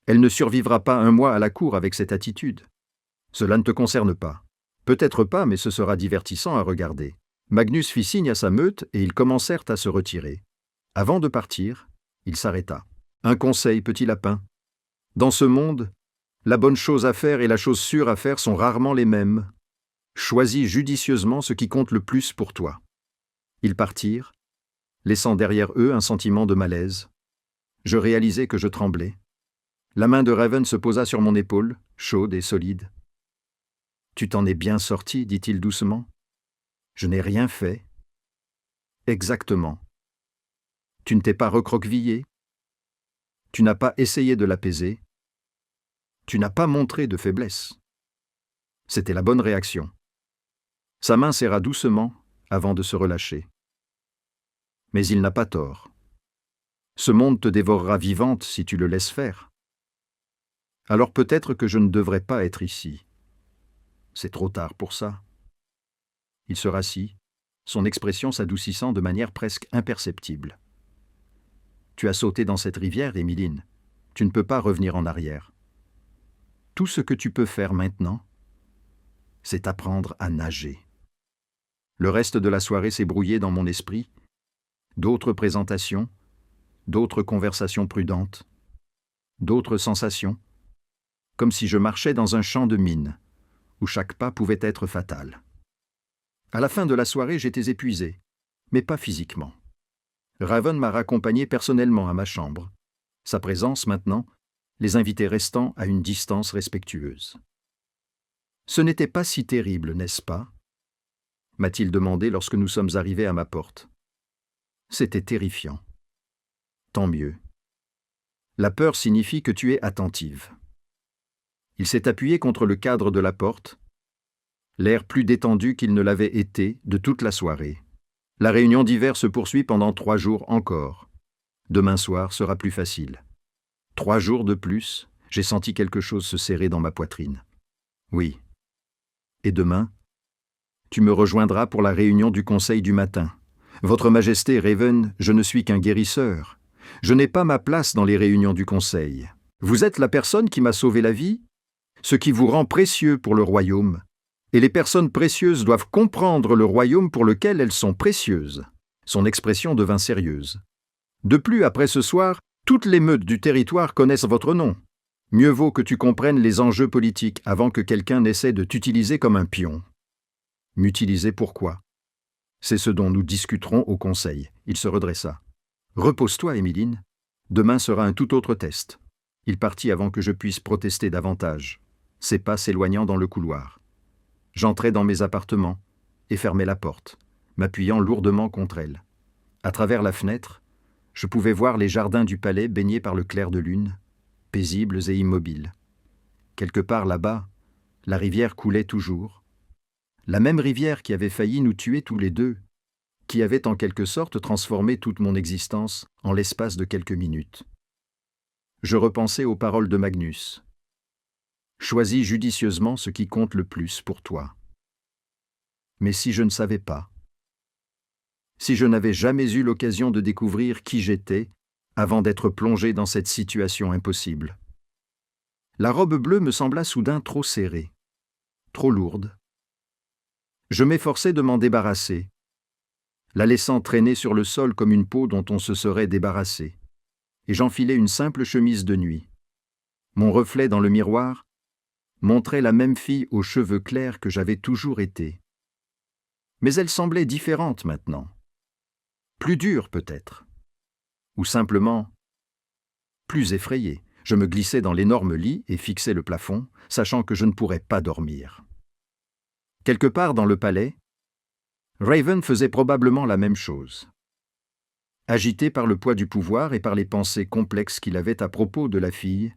Elle ne survivra pas un mois à la cour avec cette attitude. Cela ne te concerne pas. Peut-être pas, mais ce sera divertissant à regarder. Magnus fit signe à sa meute et ils commencèrent à se retirer. Avant de partir, il s'arrêta. Un conseil, petit lapin. Dans ce monde, la bonne chose à faire et la chose sûre à faire sont rarement les mêmes. Choisis judicieusement ce qui compte le plus pour toi. Ils partirent, laissant derrière eux un sentiment de malaise. Je réalisai que je tremblais. La main de Raven se posa sur mon épaule, chaude et solide. « Tu t'en es bien sorti, dit-il doucement. Je n'ai rien fait. Exactement. Tu ne t'es pas recroquevillé. Tu n'as pas essayé de l'apaiser. Tu n'as pas montré de faiblesse. C'était la bonne réaction. » Sa main serra doucement avant de se relâcher. Mais il n'a pas tort. Ce monde te dévorera vivante si tu le laisses faire. Alors peut-être que je ne devrais pas être ici. C'est trop tard pour ça. Il se rassit, son expression s'adoucissant de manière presque imperceptible. Tu as sauté dans cette rivière, Emmeline. Tu ne peux pas revenir en arrière. Tout ce que tu peux faire maintenant, c'est apprendre à nager. Le reste de la soirée s'est brouillé dans mon esprit. D'autres présentations, d'autres conversations prudentes, d'autres sensations, comme si je marchais dans un champ de mine, où chaque pas pouvait être fatal. À la fin de la soirée, j'étais épuisé, mais pas physiquement. Raven m'a raccompagné personnellement à ma chambre. Sa présence, maintenant, les invités restant à une distance respectueuse. « Ce n'était pas si terrible, n'est-ce pas ?» m'a-t-il demandé lorsque nous sommes arrivés à ma porte. C'était terrifiant. Tant mieux. La peur signifie que tu es attentive. Il s'est appuyé contre le cadre de la porte, l'air plus détendu qu'il ne l'avait été de toute la soirée. La réunion d'hiver se poursuit pendant 3 jours encore. Demain soir sera plus facile. 3 jours de plus, j'ai senti quelque chose se serrer dans ma poitrine. Oui. Et demain, tu me rejoindras pour la réunion du conseil du matin. Votre Majesté, Raven, je ne suis qu'un guérisseur. Je n'ai pas ma place dans les réunions du conseil. Vous êtes la personne qui m'a sauvé la vie, ce qui vous rend précieux pour le royaume. Et les personnes précieuses doivent comprendre le royaume pour lequel elles sont précieuses. Son expression devint sérieuse. De plus, après ce soir, toutes les meutes du territoire connaissent votre nom. Mieux vaut que tu comprennes les enjeux politiques avant que quelqu'un n'essaie de t'utiliser comme un pion. M'utiliser pourquoi ? C'est ce dont nous discuterons au conseil. Il se redressa. Repose-toi, Émeline. Demain sera un tout autre test. Il partit avant que je puisse protester davantage, ses pas s'éloignant dans le couloir. J'entrai dans mes appartements et fermai la porte, m'appuyant lourdement contre elle. À travers la fenêtre, je pouvais voir les jardins du palais baignés par le clair de lune, paisibles et immobiles. Quelque part là-bas, la rivière coulait toujours. La même rivière qui avait failli nous tuer tous les deux, qui avait en quelque sorte transformé toute mon existence en l'espace de quelques minutes. Je repensais aux paroles de Magnus. Choisis judicieusement ce qui compte le plus pour toi. Mais si je ne savais pas, si je n'avais jamais eu l'occasion de découvrir qui j'étais avant d'être plongé dans cette situation impossible. La robe bleue me sembla soudain trop serrée, trop lourde. Je m'efforçai de m'en débarrasser, la laissant traîner sur le sol comme une peau dont on se serait débarrassé, et j'enfilai une simple chemise de nuit. Mon reflet dans le miroir montrait la même fille aux cheveux clairs que j'avais toujours été. Mais elle semblait différente maintenant. Plus dure peut-être. Ou simplement plus effrayée. Je me glissai dans l'énorme lit et fixai le plafond, sachant que je ne pourrais pas dormir. Quelque part dans le palais, Raven faisait probablement la même chose. Agité par le poids du pouvoir et par les pensées complexes qu'il avait à propos de la fille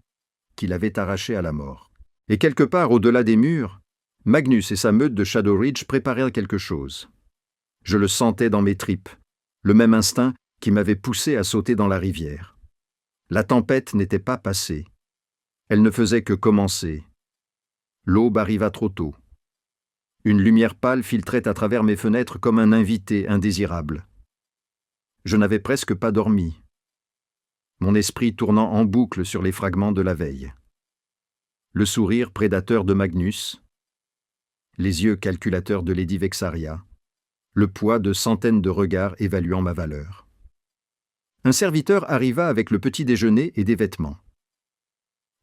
qu'il avait arrachée à la mort. Et quelque part au-delà des murs, Magnus et sa meute de Shadow Ridge préparèrent quelque chose. Je le sentais dans mes tripes, le même instinct qui m'avait poussé à sauter dans la rivière. La tempête n'était pas passée. Elle ne faisait que commencer. L'aube arriva trop tôt. Une lumière pâle filtrait à travers mes fenêtres comme un invité indésirable. Je n'avais presque pas dormi, mon esprit tournant en boucle sur les fragments de la veille. Le sourire prédateur de Magnus, les yeux calculateurs de Lady Vexaria, le poids de centaines de regards évaluant ma valeur. Un serviteur arriva avec le petit déjeuner et des vêtements.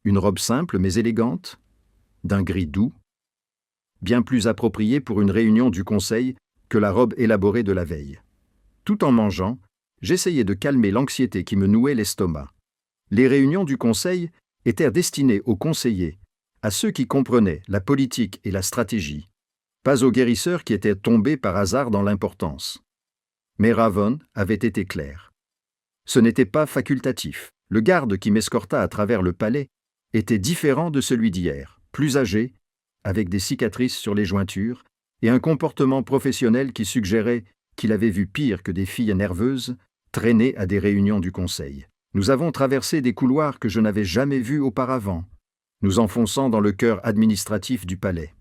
Une robe simple mais élégante, d'un gris doux, bien plus appropriée pour une réunion du conseil que la robe élaborée de la veille. Tout en mangeant, j'essayais de calmer l'anxiété qui me nouait l'estomac. Les réunions du conseil étaient destinées aux conseillers, à ceux qui comprenaient la politique et la stratégie, pas aux guérisseurs qui étaient tombés par hasard dans l'importance. Mais Raven avait été clair. Ce n'était pas facultatif. Le garde qui m'escorta à travers le palais était différent de celui d'hier, plus âgé, avec des cicatrices sur les jointures, et un comportement professionnel qui suggérait qu'il avait vu pire que des filles nerveuses traîner à des réunions du conseil. Nous avons traversé des couloirs que je n'avais jamais vus auparavant, nous enfonçant dans le cœur administratif du palais.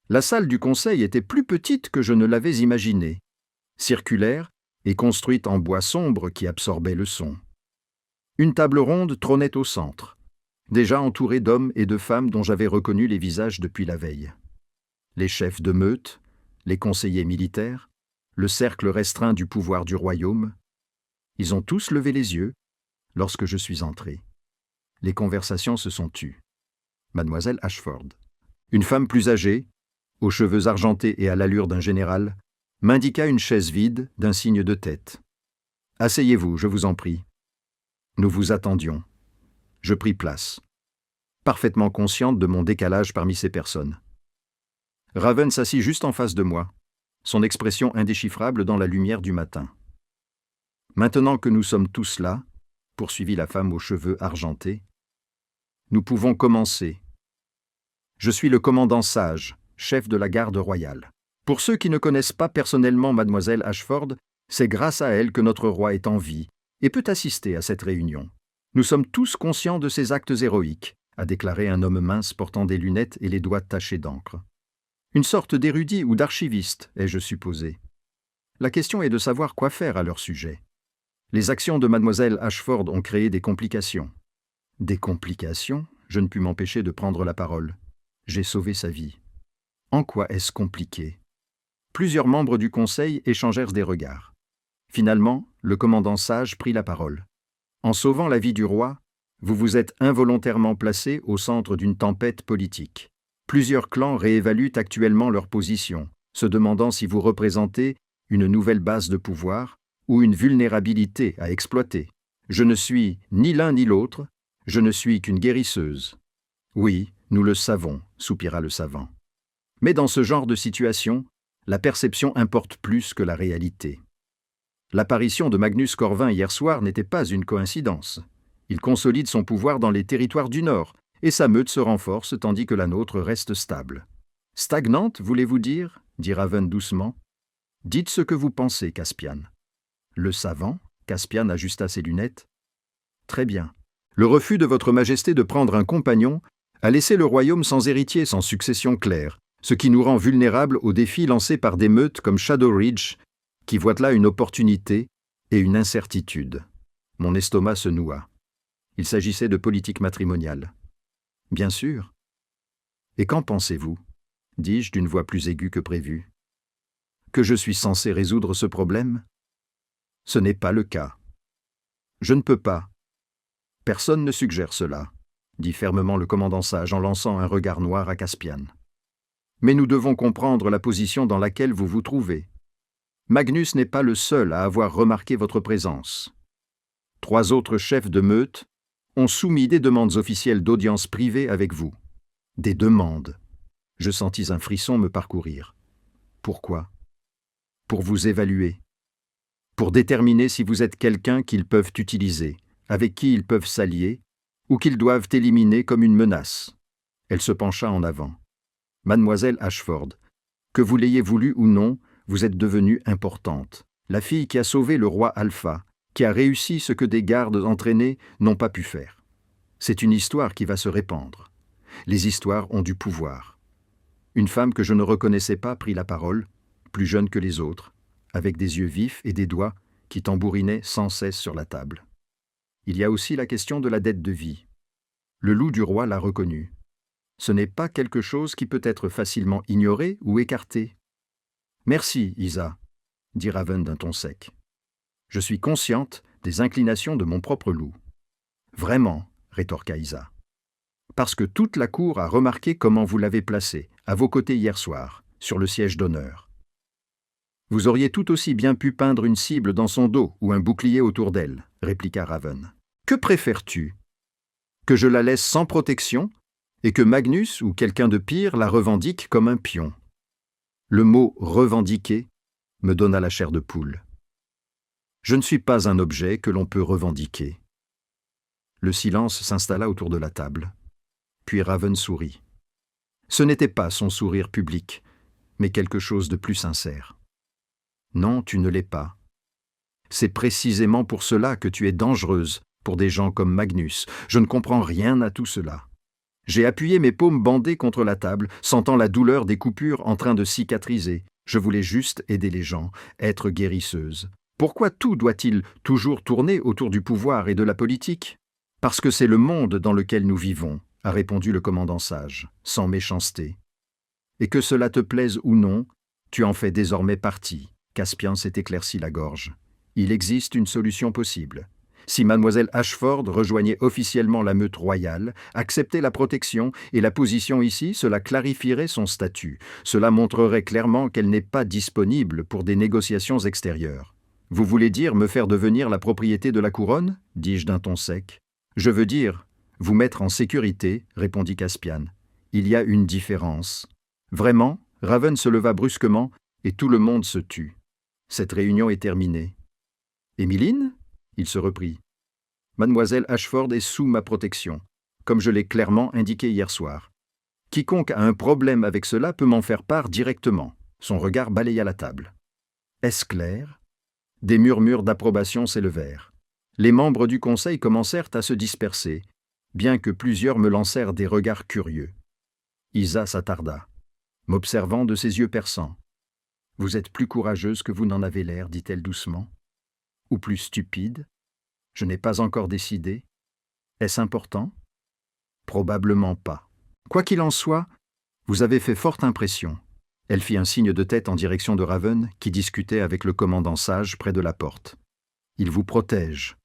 La salle du conseil était plus petite que je ne l'avais imaginé, circulaire et construite en bois sombre qui absorbait le son. Une table ronde trônait au centre, déjà entourée d'hommes et de femmes dont j'avais reconnu les visages depuis la veille. Les chefs de meute, les conseillers militaires, le cercle restreint du pouvoir du royaume, ils ont tous levé les yeux lorsque je suis entré. Les conversations se sont tues. Mademoiselle Ashford, une femme plus âgée, aux cheveux argentés et à l'allure d'un général, m'indiqua une chaise vide d'un signe de tête. « Asseyez-vous, je vous en prie. » Nous vous attendions. Je pris place, parfaitement consciente de mon décalage parmi ces personnes. Raven s'assit juste en face de moi, son expression indéchiffrable dans la lumière du matin. « Maintenant que nous sommes tous là, » poursuivit la femme aux cheveux argentés, « nous pouvons commencer. Je suis le commandant Sage, chef de la garde royale. Pour ceux qui ne connaissent pas personnellement mademoiselle Ashford, c'est grâce à elle que notre roi est en vie et peut assister à cette réunion. Nous sommes tous conscients de ses actes héroïques, a déclaré un homme mince portant des lunettes et les doigts tachés d'encre. Une sorte d'érudit ou d'archiviste, ai-je supposé. La question est de savoir quoi faire à leur sujet. Les actions de mademoiselle Ashford ont créé des complications. Des complications ? Je ne pus m'empêcher de prendre la parole. J'ai sauvé sa vie. En quoi est-ce compliqué ? Plusieurs membres du conseil échangèrent des regards. Finalement, le commandant Sage prit la parole. En sauvant la vie du roi, vous vous êtes involontairement placé au centre d'une tempête politique. Plusieurs clans réévaluent actuellement leur position, se demandant si vous représentez une nouvelle base de pouvoir ou une vulnérabilité à exploiter. Je ne suis ni l'un ni l'autre, je ne suis qu'une guérisseuse. Oui, nous le savons, soupira le savant. Mais dans ce genre de situation, la perception importe plus que la réalité. L'apparition de Magnus Corvin hier soir n'était pas une coïncidence. Il consolide son pouvoir dans les territoires du Nord, et sa meute se renforce tandis que la nôtre reste stable. Stagnante, voulez-vous dire ? Dit Raven doucement. Dites ce que vous pensez, Caspian. Le savant, Caspian ajusta ses lunettes. Très bien. Le refus de votre majesté de prendre un compagnon a laissé le royaume sans héritier, sans succession claire, ce qui nous rend vulnérables aux défis lancés par des meutes comme Shadow Ridge, qui voient là une opportunité et une incertitude. Mon estomac se noua. Il s'agissait de politique matrimoniale. Bien sûr. Et qu'en pensez-vous ? Dis-je d'une voix plus aiguë que prévu. Que je suis censé résoudre ce problème ? Ce n'est pas le cas. Je ne peux pas. Personne ne suggère cela, dit fermement le commandant sage en lançant un regard noir à Caspian. Mais nous devons comprendre la position dans laquelle vous vous trouvez. Magnus n'est pas le seul à avoir remarqué votre présence. 3 autres chefs de meute ont soumis des demandes officielles d'audience privée avec vous. Des demandes. Je sentis un frisson me parcourir. Pourquoi ? Pour vous évaluer. Pour déterminer si vous êtes quelqu'un qu'ils peuvent utiliser, avec qui ils peuvent s'allier, ou qu'ils doivent éliminer comme une menace. Elle se pencha en avant. Mademoiselle Ashford, que vous l'ayez voulu ou non, vous êtes devenue importante. La fille qui a sauvé le roi Alpha, qui a réussi ce que des gardes entraînés n'ont pas pu faire. C'est une histoire qui va se répandre. Les histoires ont du pouvoir. Une femme que je ne reconnaissais pas prit la parole, plus jeune que les autres, avec des yeux vifs et des doigts qui tambourinaient sans cesse sur la table. Il y a aussi la question de la dette de vie. Le loup du roi l'a reconnue. Ce n'est pas quelque chose qui peut être facilement ignoré ou écarté. « Merci, Isa, » dit Raven d'un ton sec. « Je suis consciente des inclinations de mon propre loup. »« Vraiment, » rétorqua Isa. « Parce que toute la cour a remarqué comment vous l'avez placée, à vos côtés hier soir, sur le siège d'honneur. Vous auriez tout aussi bien pu peindre une cible dans son dos ou un bouclier autour d'elle, » répliqua Raven. « Que préfères-tu ? Que je la laisse sans protection et que Magnus ou quelqu'un de pire la revendique comme un pion. » Le mot « revendiquer » me donna la chair de poule. Je ne suis pas un objet que l'on peut revendiquer. Le silence s'installa autour de la table. Puis Raven sourit. Ce n'était pas son sourire public, mais quelque chose de plus sincère. Non, tu ne l'es pas. C'est précisément pour cela que tu es dangereuse pour des gens comme Magnus. Je ne comprends rien à tout cela. J'ai appuyé mes paumes bandées contre la table, sentant la douleur des coupures en train de cicatriser. Je voulais juste aider les gens, être guérisseuse. Pourquoi tout doit-il toujours tourner autour du pouvoir et de la politique ? Parce que c'est le monde dans lequel nous vivons, a répondu le commandant sage, sans méchanceté. Et que cela te plaise ou non, tu en fais désormais partie. Caspian s'est éclairci la gorge. Il existe une solution possible. Si mademoiselle Ashford rejoignait officiellement la meute royale, acceptait la protection et la position ici, cela clarifierait son statut. Cela montrerait clairement qu'elle n'est pas disponible pour des négociations extérieures. « Vous voulez dire me faire devenir la propriété de la couronne » dis-je d'un ton sec. « Je veux dire, vous mettre en sécurité » répondit Caspian. « Il y a une différence. » Vraiment, Raven se leva brusquement et tout le monde se tut. Cette réunion est terminée. « Émiline » il se reprit. « Mademoiselle Ashford est sous ma protection, comme je l'ai clairement indiqué hier soir. Quiconque a un problème avec cela peut m'en faire part directement. » Son regard balaya la table. « Est-ce clair ?» Des murmures d'approbation s'élevèrent. Les membres du conseil commencèrent à se disperser, bien que plusieurs me lancèrent des regards curieux. Isa s'attarda, m'observant de ses yeux perçants. « Vous êtes plus courageuse que vous n'en avez l'air, dit-elle doucement. Ou plus stupide? Je n'ai pas encore décidé. Est-ce important? Probablement pas. Quoi qu'il en soit, vous avez fait forte impression. » Elle fit un signe de tête en direction de Raven, qui discutait avec le commandant sage près de la porte. « Il vous protège.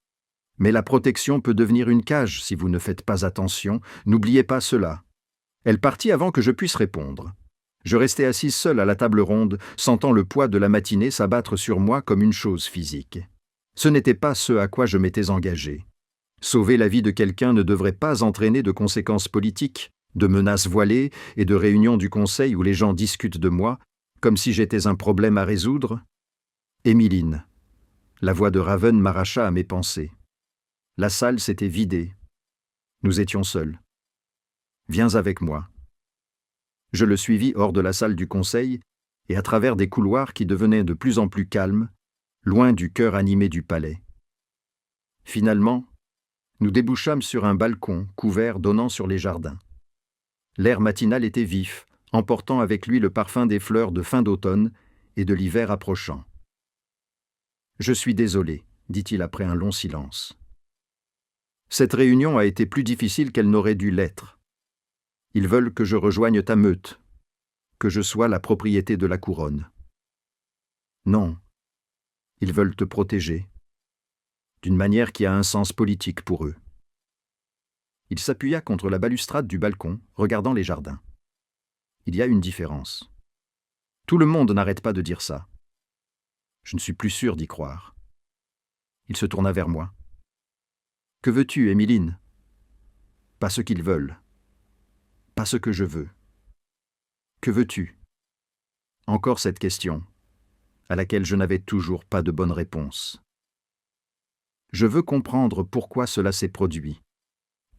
Mais la protection peut devenir une cage si vous ne faites pas attention. N'oubliez pas cela. » Elle partit avant que je puisse répondre. Je restais assise seule à la table ronde, sentant le poids de la matinée s'abattre sur moi comme une chose physique. Ce n'était pas ce à quoi je m'étais engagé. Sauver la vie de quelqu'un ne devrait pas entraîner de conséquences politiques, de menaces voilées et de réunions du conseil où les gens discutent de moi, comme si j'étais un problème à résoudre. Émiline. La voix de Raven m'arracha à mes pensées. La salle s'était vidée. Nous étions seuls. Viens avec moi. Je le suivis hors de la salle du conseil et à travers des couloirs qui devenaient de plus en plus calmes, loin du cœur animé du palais. Finalement, nous débouchâmes sur un balcon couvert donnant sur les jardins. L'air matinal était vif, emportant avec lui le parfum des fleurs de fin d'automne et de l'hiver approchant. « Je suis désolé, dit-il après un long silence. Cette réunion a été plus difficile qu'elle n'aurait dû l'être. Ils veulent que je rejoigne ta meute, que je sois la propriété de la couronne. Non, ils veulent te protéger, d'une manière qui a un sens politique pour eux. » Il s'appuya contre la balustrade du balcon, regardant les jardins. Il y a une différence. Tout le monde n'arrête pas de dire ça. Je ne suis plus sûr d'y croire. Il se tourna vers moi. « Que veux-tu, Émiline ? Pas ce qu'ils veulent. Pas ce que je veux. Que veux-tu ? » Encore cette question, à laquelle je n'avais toujours pas de bonne réponse. « Je veux comprendre pourquoi cela s'est produit. »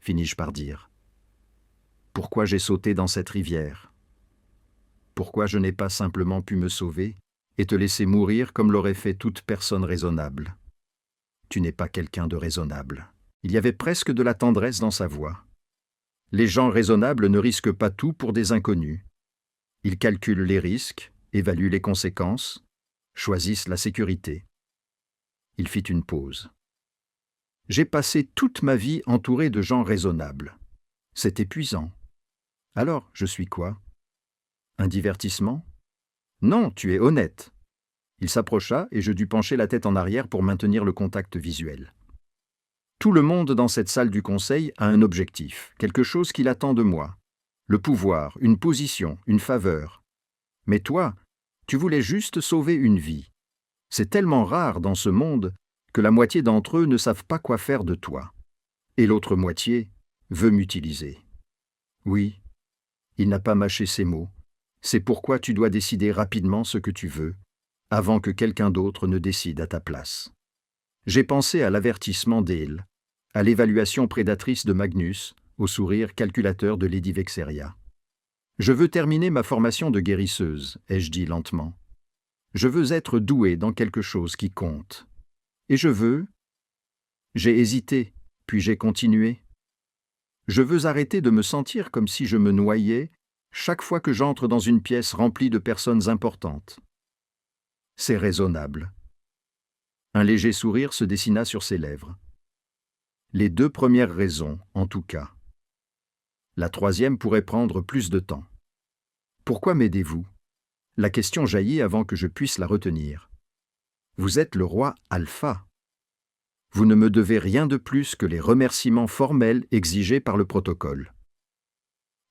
finis-je par dire. Pourquoi j'ai sauté dans cette rivière? Pourquoi je n'ai pas simplement pu me sauver et te laisser mourir comme l'aurait fait toute personne raisonnable? Tu n'es pas quelqu'un de raisonnable. Il y avait presque de la tendresse dans sa voix. Les gens raisonnables ne risquent pas tout pour des inconnus. Ils calculent les risques, évaluent les conséquences, choisissent la sécurité. Il fit une pause. J'ai passé toute ma vie entouré de gens raisonnables. C'est épuisant. Alors, je suis quoi? Un divertissement? Non, tu es honnête. Il s'approcha et je dus pencher la tête en arrière pour maintenir le contact visuel. Tout le monde dans cette salle du conseil a un objectif, quelque chose qu'il attend de moi. Le pouvoir, une position, une faveur. Mais toi, tu voulais juste sauver une vie. C'est tellement rare dans ce monde que la moitié d'entre eux ne savent pas quoi faire de toi. Et l'autre moitié veut m'utiliser. Oui, il n'a pas mâché ses mots. C'est pourquoi tu dois décider rapidement ce que tu veux, avant que quelqu'un d'autre ne décide à ta place. J'ai pensé à l'avertissement d'Ale, à l'évaluation prédatrice de Magnus, au sourire calculateur de Lady Vexeria. Je veux terminer ma formation de guérisseuse, ai-je dit lentement. Je veux être douée dans quelque chose qui compte. Et je veux... J'ai hésité, puis j'ai continué. Je veux arrêter de me sentir comme si je me noyais chaque fois que j'entre dans une pièce remplie de personnes importantes. C'est raisonnable. Un léger sourire se dessina sur ses lèvres. Les 2 premières raisons, en tout cas. La troisième pourrait prendre plus de temps. Pourquoi m'aidez-vous? La question jaillit avant que je puisse la retenir. Vous êtes le roi Alpha. Vous ne me devez rien de plus que les remerciements formels exigés par le protocole.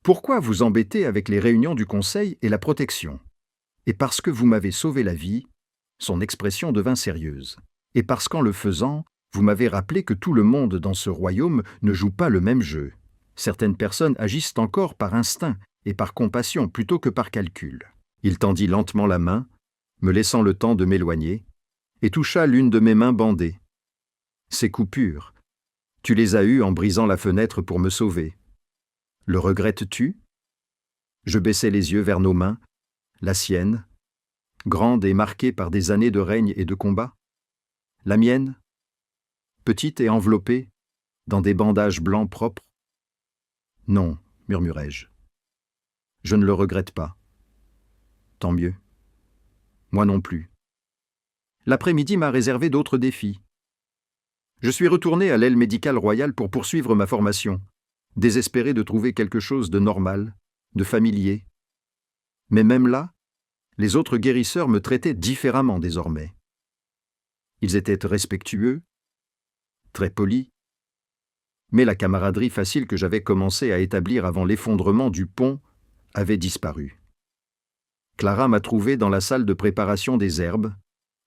Pourquoi vous embêter avec les réunions du conseil et la protection? Et parce que vous m'avez sauvé la vie, son expression devint sérieuse. Et parce qu'en le faisant, vous m'avez rappelé que tout le monde dans ce royaume ne joue pas le même jeu. Certaines personnes agissent encore par instinct et par compassion plutôt que par calcul. Il tendit lentement la main, me laissant le temps de m'éloigner, et toucha l'une de mes mains bandées. Ces coupures, tu les as eues en brisant la fenêtre pour me sauver. Le regrettes-tu? Je baissai les yeux vers nos mains, la sienne, grande et marquée par des années de règne et de combat. La mienne, petite et enveloppée, dans des bandages blancs propres. Non, murmurai-je. Je ne le regrette pas. Tant mieux. Moi non plus. L'après-midi m'a réservé d'autres défis. Je suis retourné à l'aile médicale royale pour poursuivre ma formation, désespéré de trouver quelque chose de normal, de familier. Mais même là, les autres guérisseurs me traitaient différemment désormais. Ils étaient respectueux, très polis, mais la camaraderie facile que j'avais commencé à établir avant l'effondrement du pont avait disparu. Clara m'a trouvé dans la salle de préparation des herbes,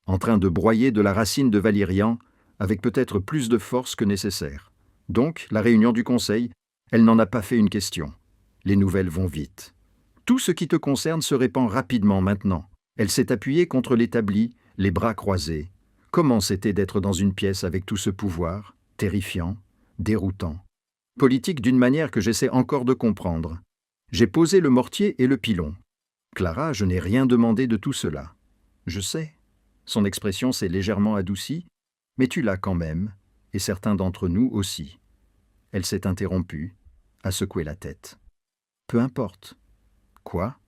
en train de broyer de la racine de valérian avec peut-être plus de force que nécessaire. Donc, la réunion du conseil, elle n'en a pas fait une question. Les nouvelles vont vite. Tout ce qui te concerne se répand rapidement maintenant. Elle s'est appuyée contre l'établi, les bras croisés. Comment c'était d'être dans une pièce avec tout ce pouvoir, terrifiant, déroutant. Politique d'une manière que j'essaie encore de comprendre. J'ai posé le mortier et le pilon. Clara, je n'ai rien demandé de tout cela. Je sais. Son expression s'est légèrement adoucie, mais tu l'as quand même, et certains d'entre nous aussi. Elle s'est interrompue, a secoué la tête. Peu importe. Quoi ?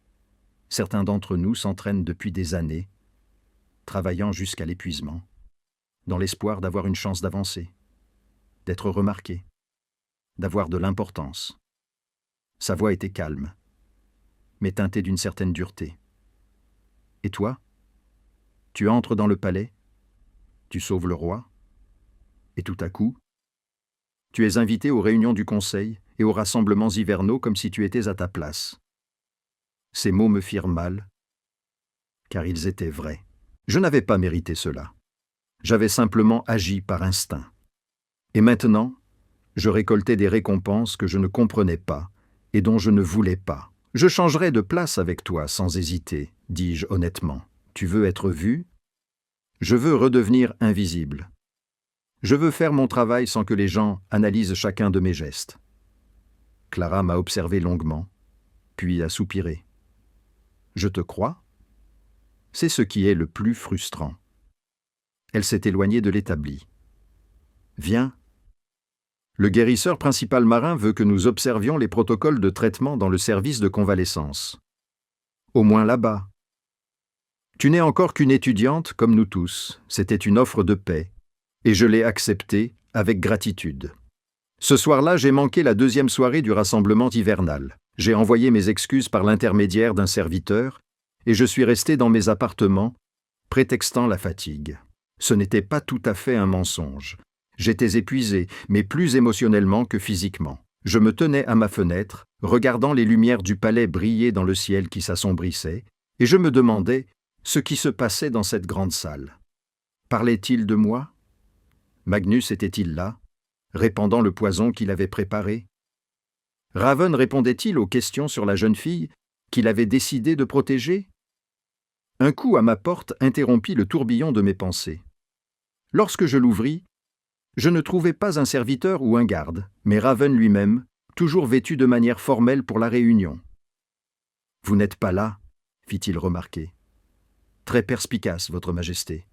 Certains d'entre nous s'entraînent depuis des années, travaillant jusqu'à l'épuisement, dans l'espoir d'avoir une chance d'avancer, d'être remarqué, d'avoir de l'importance. Sa voix était calme, mais teintée d'une certaine dureté. Et toi ? Tu entres dans le palais, tu sauves le roi, et tout à coup, tu es invité aux réunions du conseil et aux rassemblements hivernaux comme si tu étais à ta place. Ces mots me firent mal, car ils étaient vrais. Je n'avais pas mérité cela. J'avais simplement agi par instinct. Et maintenant, je récoltais des récompenses que je ne comprenais pas et dont je ne voulais pas. Je changerai de place avec toi sans hésiter, dis-je honnêtement. Tu veux être vu ? Je veux redevenir invisible. Je veux faire mon travail sans que les gens analysent chacun de mes gestes. Clara m'a observé longuement, puis a soupiré. Je te crois ? C'est ce qui est le plus frustrant. Elle s'est éloignée de l'établi. Viens. Le guérisseur principal marin veut que nous observions les protocoles de traitement dans le service de convalescence. Au moins là-bas. Tu n'es encore qu'une étudiante comme nous tous. C'était une offre de paix, et je l'ai acceptée avec gratitude. Ce soir-là, j'ai manqué la deuxième soirée du rassemblement hivernal. J'ai envoyé mes excuses par l'intermédiaire d'un serviteur, et je suis resté dans mes appartements, prétextant la fatigue. Ce n'était pas tout à fait un mensonge. J'étais épuisé, mais plus émotionnellement que physiquement. Je me tenais à ma fenêtre, regardant les lumières du palais briller dans le ciel qui s'assombrissait, et je me demandais ce qui se passait dans cette grande salle. Parlait-il de moi ? Magnus était-il là, répandant le poison qu'il avait préparé ? Raven répondait-il aux questions sur la jeune fille qu'il avait décidé de protéger ? Un coup à ma porte interrompit le tourbillon de mes pensées. Lorsque je l'ouvris, je ne trouvai pas un serviteur ou un garde, mais Raven lui-même, toujours vêtu de manière formelle pour la réunion. « Vous n'êtes pas là », fit-il remarquer. « Très perspicace, Votre Majesté.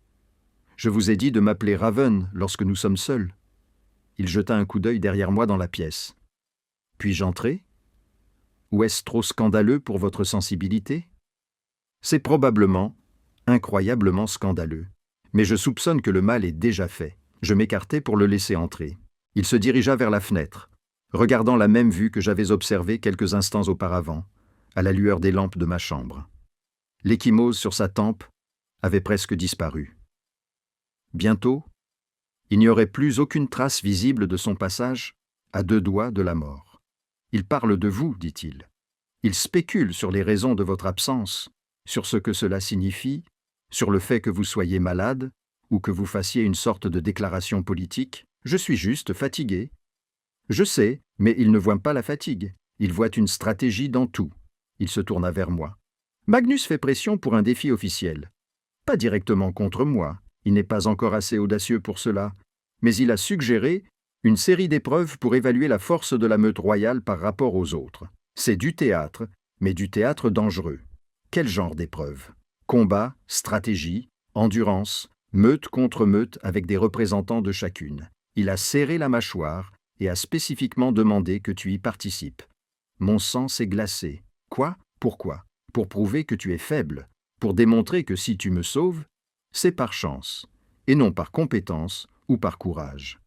Je vous ai dit de m'appeler Raven lorsque nous sommes seuls. » Il jeta un coup d'œil derrière moi dans la pièce. « Puis-je entrer ? Ou est-ce trop scandaleux pour votre sensibilité ? » C'est probablement incroyablement scandaleux, mais je soupçonne que le mal est déjà fait. Je m'écartai pour le laisser entrer. Il se dirigea vers la fenêtre, regardant la même vue que j'avais observée quelques instants auparavant, à la lueur des lampes de ma chambre. L'ecchymose sur sa tempe avait presque disparu. Bientôt, il n'y aurait plus aucune trace visible de son passage à 2 doigts de la mort. « Il parle de vous, dit-il. Il spécule sur les raisons de votre absence, sur ce que cela signifie, sur le fait que vous soyez malade, ou que vous fassiez une sorte de déclaration politique. Je suis juste fatigué. Je sais, mais il ne voit pas la fatigue. Il voit une stratégie dans tout. » Il se tourna vers moi. Magnus fait pression pour un défi officiel. Pas directement contre moi, il n'est pas encore assez audacieux pour cela, mais il a suggéré une série d'épreuves pour évaluer la force de la meute royale par rapport aux autres. C'est du théâtre, mais du théâtre dangereux. Quel genre d'épreuve ? Combat, stratégie, endurance, meute contre meute avec des représentants de chacune. Il a serré la mâchoire et a spécifiquement demandé que tu y participes. Mon sang s'est glacé. Quoi ? Pourquoi ? Pour prouver que tu es faible, pour démontrer que si tu me sauves, c'est par chance, et non par compétence ou par courage.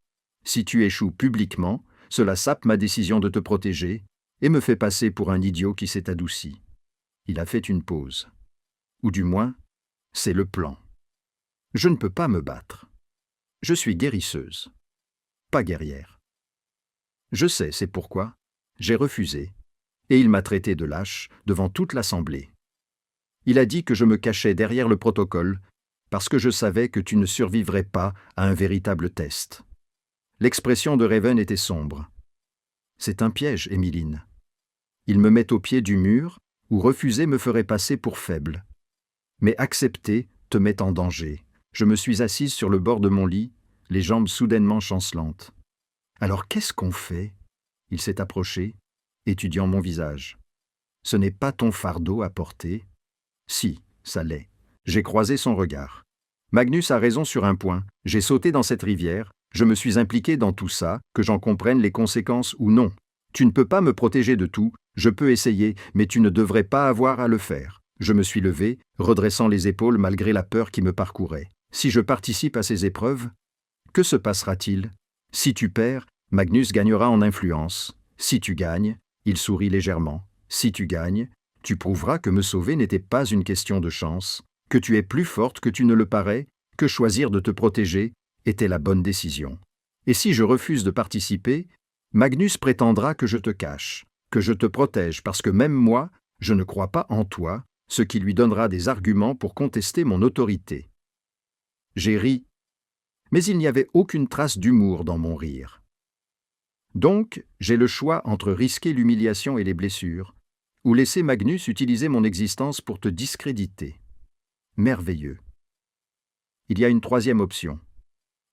Si tu échoues publiquement, cela sape ma décision de te protéger et me fait passer pour un idiot qui s'est adouci. Il a fait une pause. Ou du moins, c'est le plan. Je ne peux pas me battre. Je suis guérisseuse, pas guerrière. Je sais, c'est pourquoi j'ai refusé, et il m'a traité de lâche devant toute l'assemblée. Il a dit que je me cachais derrière le protocole parce que je savais que tu ne survivrais pas à un véritable test. » L'expression de Raven était sombre. « C'est un piège, Emmeline. Il me met au pied du mur, où refuser me ferait passer pour faible. Mais accepter te met en danger. » Je me suis assise sur le bord de mon lit, les jambes soudainement chancelantes. « Alors qu'est-ce qu'on fait ?» Il s'est approché, étudiant mon visage. « Ce n'est pas ton fardeau à porter. » « Si, ça l'est. » J'ai croisé son regard. Magnus a raison sur un point. J'ai sauté dans cette rivière, je me suis impliqué dans tout ça, que j'en comprenne les conséquences ou non. Tu ne peux pas me protéger de tout, je peux essayer, mais tu ne devrais pas avoir à le faire. Je me suis levé, redressant les épaules malgré la peur qui me parcourait. Si je participe à ces épreuves, que se passera-t-il? Si tu perds, Magnus gagnera en influence. Si tu gagnes, il sourit légèrement. Si tu gagnes, tu prouveras que me sauver n'était pas une question de chance, que tu es plus forte que tu ne le parais, que choisir de te protéger était la bonne décision. Et si je refuse de participer, Magnus prétendra que je te cache, que je te protège parce que même moi, je ne crois pas en toi, ce qui lui donnera des arguments pour contester mon autorité. J'ai ri, mais il n'y avait aucune trace d'humour dans mon rire. Donc, j'ai le choix entre risquer l'humiliation et les blessures, ou laisser Magnus utiliser mon existence pour te discréditer. Merveilleux. Il y a une troisième option.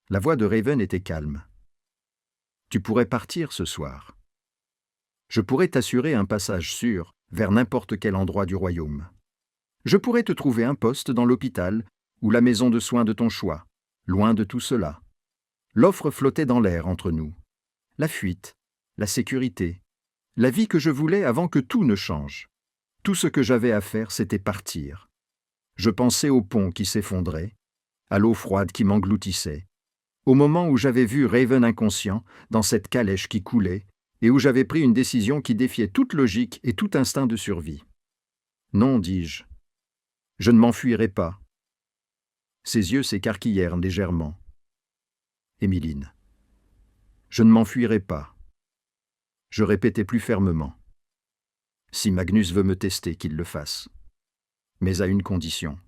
La voix de Raven était calme. Tu pourrais partir ce soir. Je pourrais t'assurer un passage sûr vers n'importe quel endroit du royaume. Je pourrais te trouver un poste dans l'hôpital ou la maison de soins de ton choix, loin de tout cela. L'offre flottait dans l'air entre nous. La fuite, la sécurité, la vie que je voulais avant que tout ne change. Tout ce que j'avais à faire, c'était partir. Je pensais au pont qui s'effondrait, à l'eau froide qui m'engloutissait, au moment où j'avais vu Raven inconscient dans cette calèche qui coulait et où j'avais pris une décision qui défiait toute logique et tout instinct de survie. Non, dis-je. Je ne m'enfuirai pas. Ses yeux s'écarquillèrent légèrement. Emmeline. Je ne m'enfuirai pas. Je répétai plus fermement. Si Magnus veut me tester, qu'il le fasse. Mais à une condition.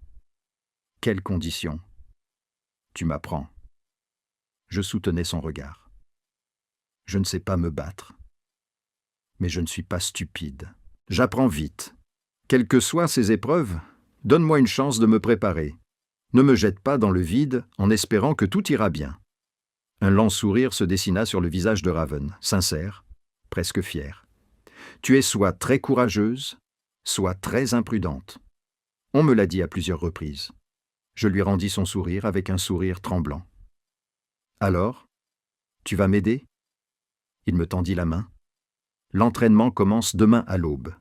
Quelle condition? Tu m'apprends. Je soutenais son regard. Je ne sais pas me battre. Mais je ne suis pas stupide. J'apprends vite. Quelles que soient ces épreuves, donne-moi une chance de me préparer. Ne me jette pas dans le vide en espérant que tout ira bien. Un lent sourire se dessina sur le visage de Raven, sincère, presque fier. Tu es soit très courageuse, soit très imprudente. On me l'a dit à plusieurs reprises. Je lui rendis son sourire avec un sourire tremblant. Alors, tu vas m'aider? Il me tendit la main. L'entraînement commence demain à l'aube.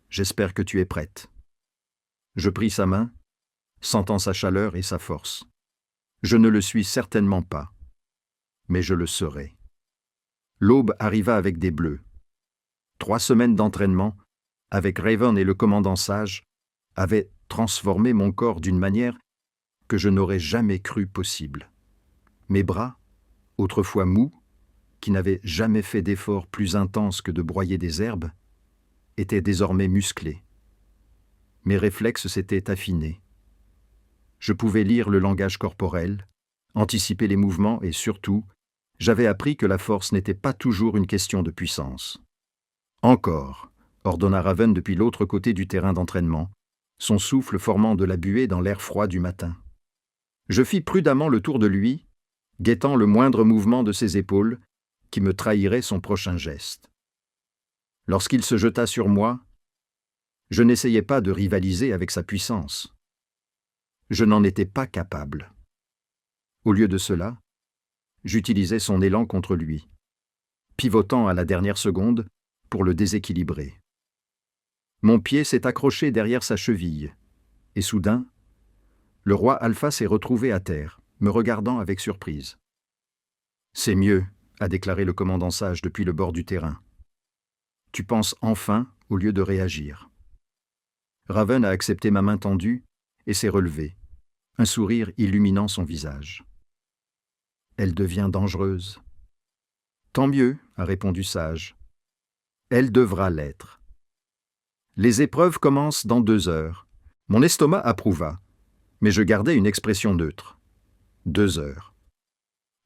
J'espère que tu es prête. Je pris sa main, sentant sa chaleur et sa force. Je ne le suis certainement pas, mais je le serai. L'aube arriva avec des bleus. 3 semaines d'entraînement, avec Raven et le commandant Sage, avaient transformé mon corps d'une manière que je n'aurais jamais cru possible. Mes bras, autrefois mous, qui n'avaient jamais fait d'effort plus intense que de broyer des herbes, étaient désormais musclés. Mes réflexes s'étaient affinés. Je pouvais lire le langage corporel, anticiper les mouvements et surtout, j'avais appris que la force n'était pas toujours une question de puissance. « Encore !» ordonna Raven depuis l'autre côté du terrain d'entraînement, son souffle formant de la buée dans l'air froid du matin. Je fis prudemment le tour de lui, guettant le moindre mouvement de ses épaules, qui me trahirait son prochain geste. Lorsqu'il se jeta sur moi, je n'essayais pas de rivaliser avec sa puissance. Je n'en étais pas capable. Au lieu de cela, j'utilisais son élan contre lui, pivotant à la dernière seconde pour le déséquilibrer. Mon pied s'est accroché derrière sa cheville, et soudain, le roi Alpha s'est retrouvé à terre, me regardant avec surprise. « C'est mieux », a déclaré le commandant Sage depuis le bord du terrain. « Tu penses enfin au lieu de réagir. » Raven a accepté ma main tendue et s'est relevé, un sourire illuminant son visage. « Elle devient dangereuse. »« Tant mieux, » a répondu Sage. « Elle devra l'être. » Les épreuves commencent dans 2 heures, Mon estomac approuva, mais je gardais une expression neutre. 2 heures.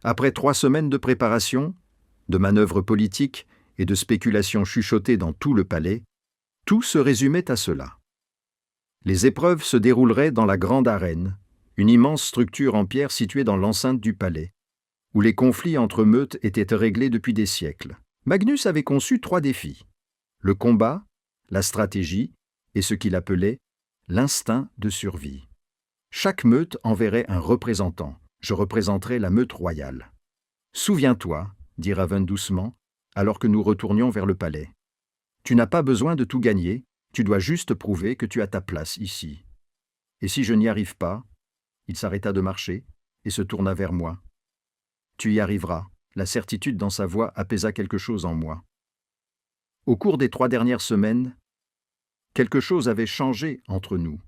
Après 3 semaines de préparation, de manœuvres politiques et de spéculations chuchotées dans tout le palais, tout se résumait à cela. Les épreuves se dérouleraient dans la grande arène, une immense structure en pierre située dans l'enceinte du palais, où les conflits entre meutes étaient réglés depuis des siècles. Magnus avait conçu 3 défis: le combat, la stratégie et ce qu'il appelait l'instinct de survie. Chaque meute enverrait un représentant. Je représenterais la meute royale. « Souviens-toi, » dit Raven doucement, alors que nous retournions vers le palais. « Tu n'as pas besoin de tout gagner, tu dois juste prouver que tu as ta place ici. Et si je n'y arrive pas ?» Il s'arrêta de marcher et se tourna vers moi. « Tu y arriveras. » La certitude dans sa voix apaisa quelque chose en moi. Au cours des 3 dernières semaines, quelque chose avait changé entre nous.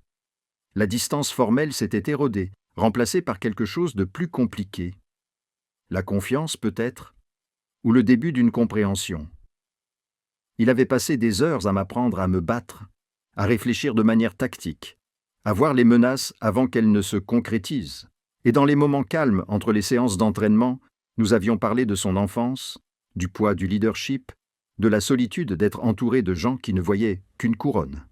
La distance formelle s'était érodée, remplacée par quelque chose de plus compliqué. La confiance, peut-être, ou le début d'une compréhension. Il avait passé des heures à m'apprendre à me battre, à réfléchir de manière tactique, à voir les menaces avant qu'elles ne se concrétisent. Et dans les moments calmes entre les séances d'entraînement, nous avions parlé de son enfance, du poids du leadership, de la solitude d'être entouré de gens qui ne voyaient qu'une couronne.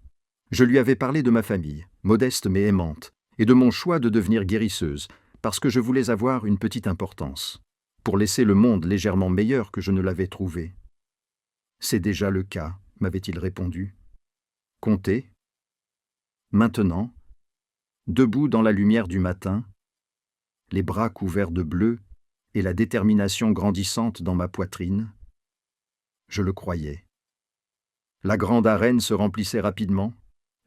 Je lui avais parlé de ma famille, modeste mais aimante, et de mon choix de devenir guérisseuse, parce que je voulais avoir une petite importance, pour laisser le monde légèrement meilleur que je ne l'avais trouvé. « C'est déjà le cas, » m'avait-il répondu. Comptez. Maintenant, debout dans la lumière du matin, les bras couverts de bleu et la détermination grandissante dans ma poitrine, je le croyais. La grande arène se remplissait rapidement,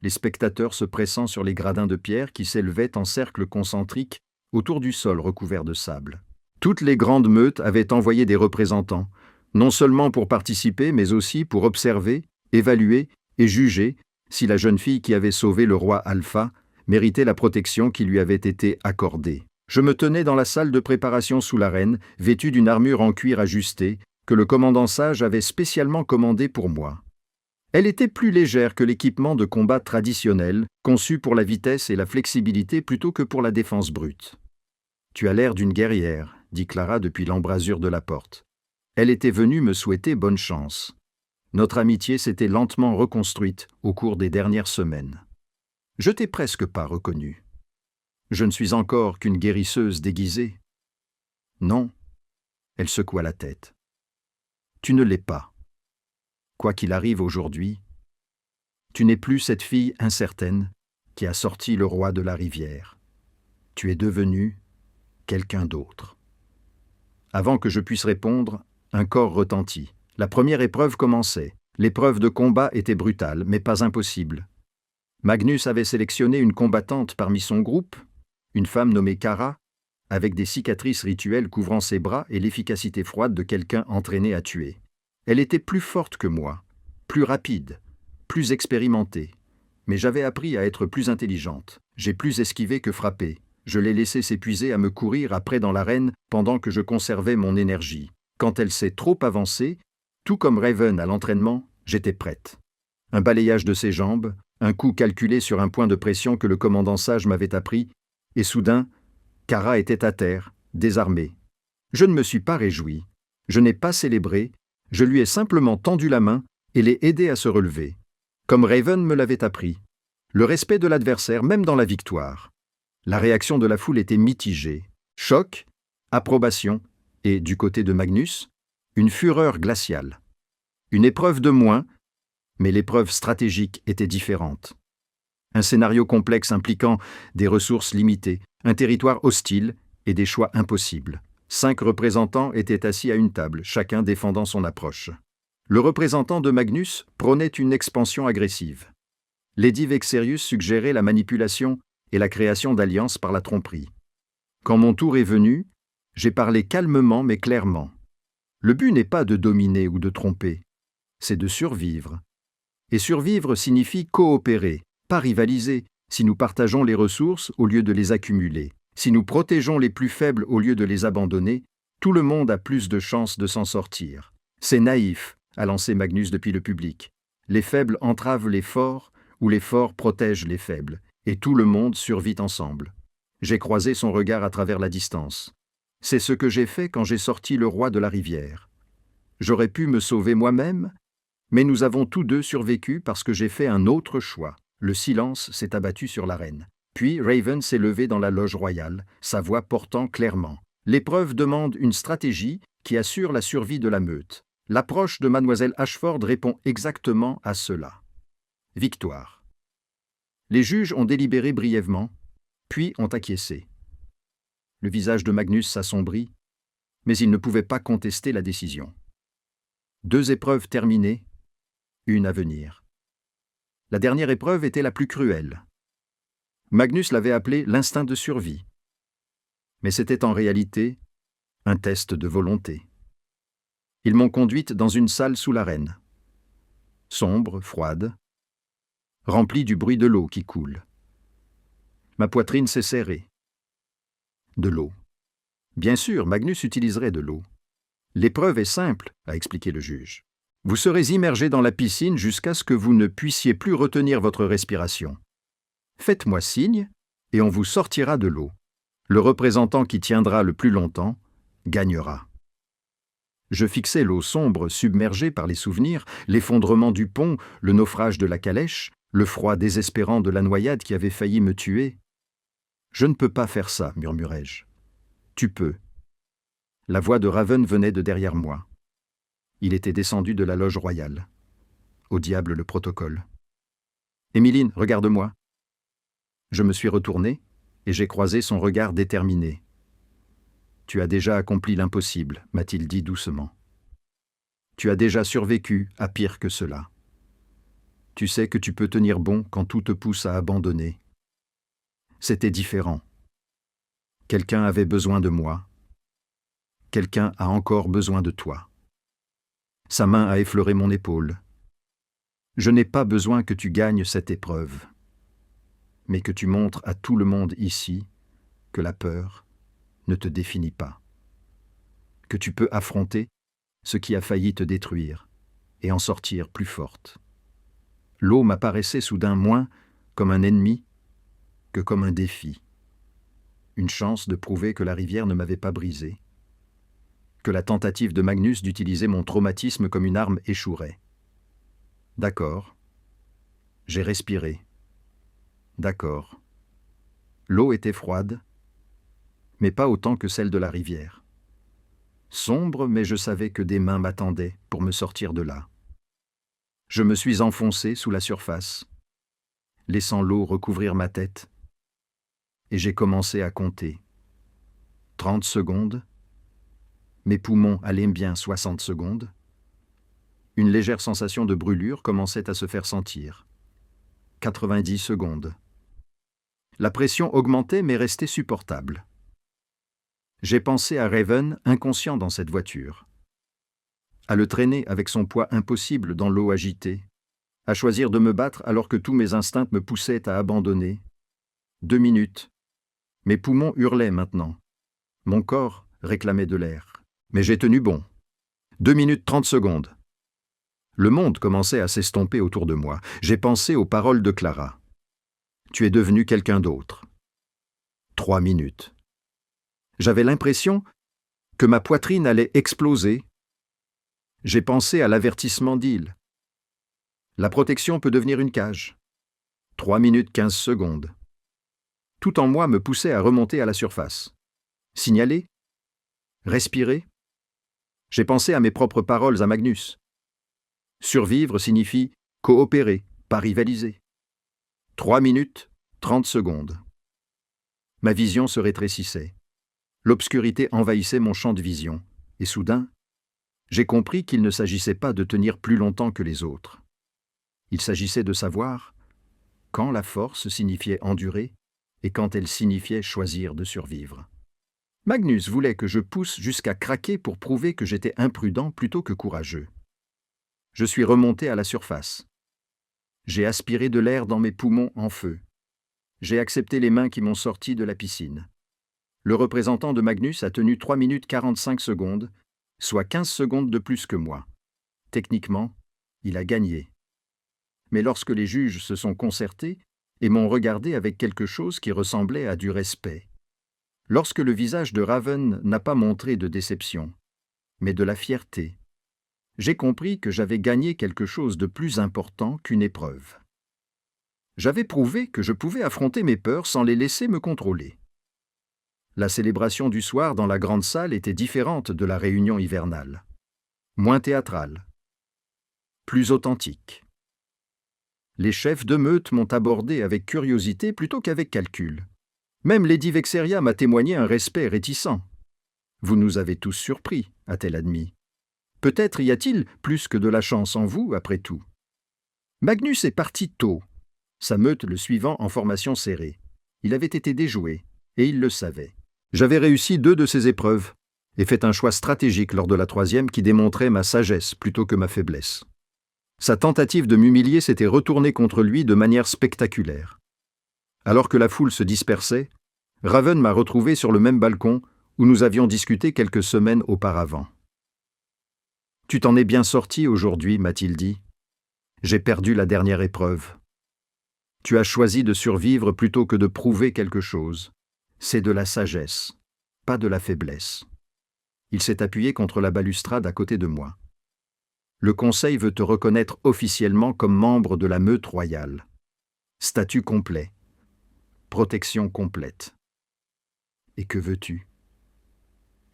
les spectateurs se pressant sur les gradins de pierre qui s'élevaient en cercle concentrique autour du sol recouvert de sable. Toutes les grandes meutes avaient envoyé des représentants, non seulement pour participer, mais aussi pour observer, évaluer et juger si la jeune fille qui avait sauvé le roi Alpha méritait la protection qui lui avait été accordée. Je me tenais dans la salle de préparation sous l'arène, vêtu d'une armure en cuir ajustée, que le commandant Sage avait spécialement commandée pour moi. Elle était plus légère que l'équipement de combat traditionnel, conçu pour la vitesse et la flexibilité plutôt que pour la défense brute. « Tu as l'air d'une guerrière », dit Clara depuis l'embrasure de la porte. Elle était venue me souhaiter bonne chance. Notre amitié s'était lentement reconstruite au cours des dernières semaines. Je t'ai presque pas reconnu. Je ne suis encore qu'une guérisseuse déguisée. Non, elle secoua la tête. Tu ne l'es pas. Quoi qu'il arrive aujourd'hui, tu n'es plus cette fille incertaine qui a sorti le roi de la rivière. Tu es devenue quelqu'un d'autre. Avant que je puisse répondre, un corps retentit. La première épreuve commençait. L'épreuve de combat était brutale, mais pas impossible. Magnus avait sélectionné une combattante parmi son groupe, une femme nommée Kara, avec des cicatrices rituelles couvrant ses bras et l'efficacité froide de quelqu'un entraîné à tuer. Elle était plus forte que moi, plus rapide, plus expérimentée, mais j'avais appris à être plus intelligente. J'ai plus esquivé que frappé. Je l'ai laissée s'épuiser à me courir après dans l'arène pendant que je conservais mon énergie. Quand elle s'est trop avancée, tout comme Raven à l'entraînement, j'étais prête. Un balayage de ses jambes, un coup calculé sur un point de pression que le commandant Sage m'avait appris, et soudain, Kara était à terre, désarmée. Je ne me suis pas réjoui, je n'ai pas célébré, je lui ai simplement tendu la main et l'ai aidé à se relever, comme Raven me l'avait appris. Le respect de l'adversaire, même dans la victoire. La réaction de la foule était mitigée. Choc, approbation, et, du côté de Magnus, une fureur glaciale. Une épreuve de moins, mais l'épreuve stratégique était différente. Un scénario complexe impliquant des ressources limitées, un territoire hostile et des choix impossibles. 5 représentants étaient assis à une table, chacun défendant son approche. Le représentant de Magnus prônait une expansion agressive. Lady Vexerius suggérait la manipulation et la création d'alliances par la tromperie. Quand mon tour est venu, j'ai parlé calmement mais clairement. Le but n'est pas de dominer ou de tromper, c'est de survivre. Et survivre signifie coopérer, pas rivaliser, si nous partageons les ressources au lieu de les accumuler. Si nous protégeons les plus faibles au lieu de les abandonner, tout le monde a plus de chances de s'en sortir. C'est naïf, a lancé Magnus depuis le public. Les faibles entravent les forts ou les forts protègent les faibles. Et tout le monde survit ensemble. J'ai croisé son regard à travers la distance. C'est ce que j'ai fait quand j'ai sorti le roi de la rivière. J'aurais pu me sauver moi-même, mais nous avons tous deux survécu parce que j'ai fait un autre choix. Le silence s'est abattu sur l'arène. Puis Raven s'est levé dans la loge royale, sa voix portant clairement. L'épreuve demande une stratégie qui assure la survie de la meute. L'approche de mademoiselle Ashford répond exactement à cela. Victoire. Les juges ont délibéré brièvement, puis ont acquiescé. Le visage de Magnus s'assombrit, mais il ne pouvait pas contester la décision. 2 épreuves terminées, une à venir. La dernière épreuve était la plus cruelle. Magnus l'avait appelée l'instinct de survie. Mais c'était en réalité un test de volonté. Ils m'ont conduite dans une salle sous l'arène. Sombre, froide, remplie du bruit de l'eau qui coule. Ma poitrine s'est serrée. De l'eau. Bien sûr, Magnus utiliserait de l'eau. L'épreuve est simple, a expliqué le juge. Vous serez immergé dans la piscine jusqu'à ce que vous ne puissiez plus retenir votre respiration. Faites-moi signe et on vous sortira de l'eau. Le représentant qui tiendra le plus longtemps gagnera. Je fixais l'eau sombre submergée par les souvenirs, l'effondrement du pont, le naufrage de la calèche, le froid désespérant de la noyade qui avait failli me tuer. « Je ne peux pas faire ça, murmurai-je. « Tu peux. » La voix de Raven venait de derrière moi. Il était descendu de la loge royale. Au diable le protocole. « Émiline, regarde-moi. » Je me suis retourné et j'ai croisé son regard déterminé. « Tu as déjà accompli l'impossible, » m'a-t-il dit doucement. « Tu as déjà survécu à pire que cela. Tu sais que tu peux tenir bon quand tout te pousse à abandonner. » C'était différent. Quelqu'un avait besoin de moi. Quelqu'un a encore besoin de toi. Sa main a effleuré mon épaule. Je n'ai pas besoin que tu gagnes cette épreuve, mais que tu montres à tout le monde ici que la peur ne te définit pas, que tu peux affronter ce qui a failli te détruire et en sortir plus forte. L'eau m'apparaissait soudain moins comme un ennemi que comme un défi. Une chance de prouver que la rivière ne m'avait pas brisé, que la tentative de Magnus d'utiliser mon traumatisme comme une arme échouerait. D'accord. J'ai respiré. D'accord. L'eau était froide, mais pas autant que celle de la rivière. Sombre, mais je savais que des mains m'attendaient pour me sortir de là. Je me suis enfoncé sous la surface, laissant l'eau recouvrir ma tête, et j'ai commencé à compter. 30 secondes. Mes poumons allaient bien 60 secondes. Une légère sensation de brûlure commençait à se faire sentir. 90 secondes. La pression augmentait mais restait supportable. J'ai pensé à Raven, inconscient dans cette voiture. À le traîner avec son poids impossible dans l'eau agitée. À choisir de me battre alors que tous mes instincts me poussaient à abandonner. 2 minutes. Mes poumons hurlaient maintenant. Mon corps réclamait de l'air. Mais j'ai tenu bon. 2 minutes 30 secondes. Le monde commençait à s'estomper autour de moi. J'ai pensé aux paroles de Clara. Tu es devenu quelqu'un d'autre. 3 minutes. J'avais l'impression que ma poitrine allait exploser. J'ai pensé à l'avertissement d'Hill. La protection peut devenir une cage. 3 minutes 15 secondes. Tout en moi me poussait à remonter à la surface. Signaler? Respirer? J'ai pensé à mes propres paroles à Magnus. Survivre signifie coopérer, pas rivaliser. 3 minutes, 30 secondes. Ma vision se rétrécissait. L'obscurité envahissait mon champ de vision, et soudain, j'ai compris qu'il ne s'agissait pas de tenir plus longtemps que les autres. Il s'agissait de savoir quand la force signifiait endurer et quand elle signifiait choisir de survivre. Magnus voulait que je pousse jusqu'à craquer pour prouver que j'étais imprudent plutôt que courageux. Je suis remonté à la surface. J'ai aspiré de l'air dans mes poumons en feu. J'ai accepté les mains qui m'ont sorti de la piscine. Le représentant de Magnus a tenu 3 minutes 45 secondes, soit 15 secondes de plus que moi. Techniquement, il a gagné. Mais lorsque les juges se sont concertés, et m'ont regardé avec quelque chose qui ressemblait à du respect. Lorsque le visage de Raven n'a pas montré de déception, mais de la fierté, j'ai compris que j'avais gagné quelque chose de plus important qu'une épreuve. J'avais prouvé que je pouvais affronter mes peurs sans les laisser me contrôler. La célébration du soir dans la grande salle était différente de la réunion hivernale. Moins théâtrale. Plus authentique. Les chefs de meute m'ont abordé avec curiosité plutôt qu'avec calcul. Même Lady Vexeria m'a témoigné un respect réticent. « Vous nous avez tous surpris », a-t-elle admis. « Peut-être y a-t-il plus que de la chance en vous, après tout. » Magnus est parti tôt, sa meute le suivant en formation serrée. Il avait été déjoué, et il le savait. J'avais réussi 2 de ces épreuves, et fait un choix stratégique lors de la 3e qui démontrait ma sagesse plutôt que ma faiblesse. Sa tentative de m'humilier s'était retournée contre lui de manière spectaculaire. Alors que la foule se dispersait, Raven m'a retrouvé sur le même balcon où nous avions discuté quelques semaines auparavant. « Tu t'en es bien sorti aujourd'hui, m'a-t-il dit. J'ai perdu la dernière épreuve. Tu as choisi de survivre plutôt que de prouver quelque chose. C'est de la sagesse, pas de la faiblesse. » Il s'est appuyé contre la balustrade à côté de moi. « Le Conseil veut te reconnaître officiellement comme membre de la meute royale. Statut complet. Protection complète. Et que veux-tu »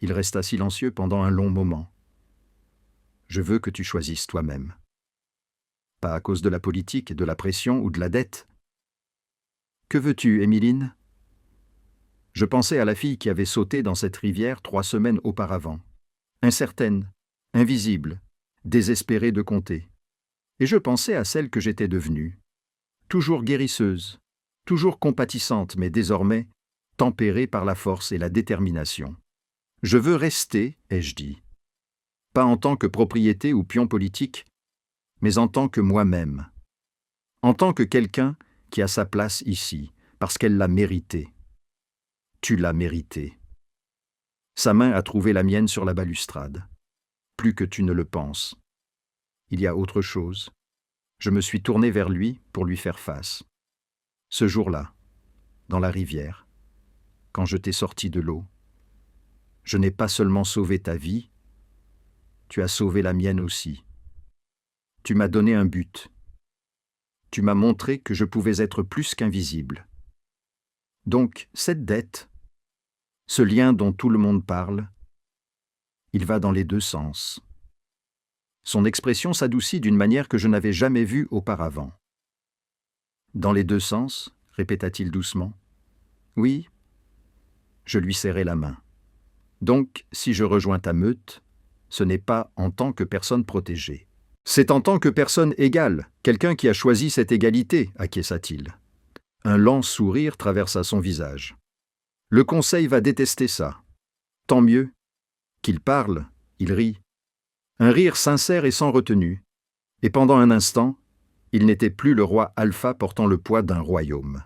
Il resta silencieux pendant un long moment. « Je veux que tu choisisses toi-même. Pas à cause de la politique, de la pression ou de la dette. Que veux-tu, Émiline » Je pensais à la fille qui avait sauté dans cette rivière 3 semaines auparavant. Incertaine, invisible, désespérée de compter. Et je pensais à celle que j'étais devenue. Toujours guérisseuse, toujours compatissante, mais désormais tempérée par la force et la détermination. Je veux rester, ai-je dit. Pas en tant que propriété ou pion politique, mais en tant que moi-même. En tant que quelqu'un qui a sa place ici, parce qu'elle l'a mérité. Tu l'as mérité. Sa main a trouvé la mienne sur la balustrade. Plus que tu ne le penses. Il y a autre chose. Je me suis tourné vers lui pour lui faire face. Ce jour-là, dans la rivière, quand je t'ai sorti de l'eau, je n'ai pas seulement sauvé ta vie, tu as sauvé la mienne aussi. Tu m'as donné un but. Tu m'as montré que je pouvais être plus qu'invisible. Donc, cette dette, ce lien dont tout le monde parle, il va dans les 2 sens. Son expression s'adoucit d'une manière que je n'avais jamais vue auparavant. « Dans les 2 sens » répéta-t-il doucement. « Oui. » Je lui serrai la main. « Donc, si je rejoins ta meute, ce n'est pas en tant que personne protégée. C'est en tant que personne égale, quelqu'un qui a choisi cette égalité, acquiesça-t-il. Un lent sourire traversa son visage. « Le Conseil va détester ça. Tant mieux. Qu'il parle, il rit. Un rire sincère et sans retenue. Et pendant un instant, il n'était plus le roi Alpha portant le poids d'un royaume.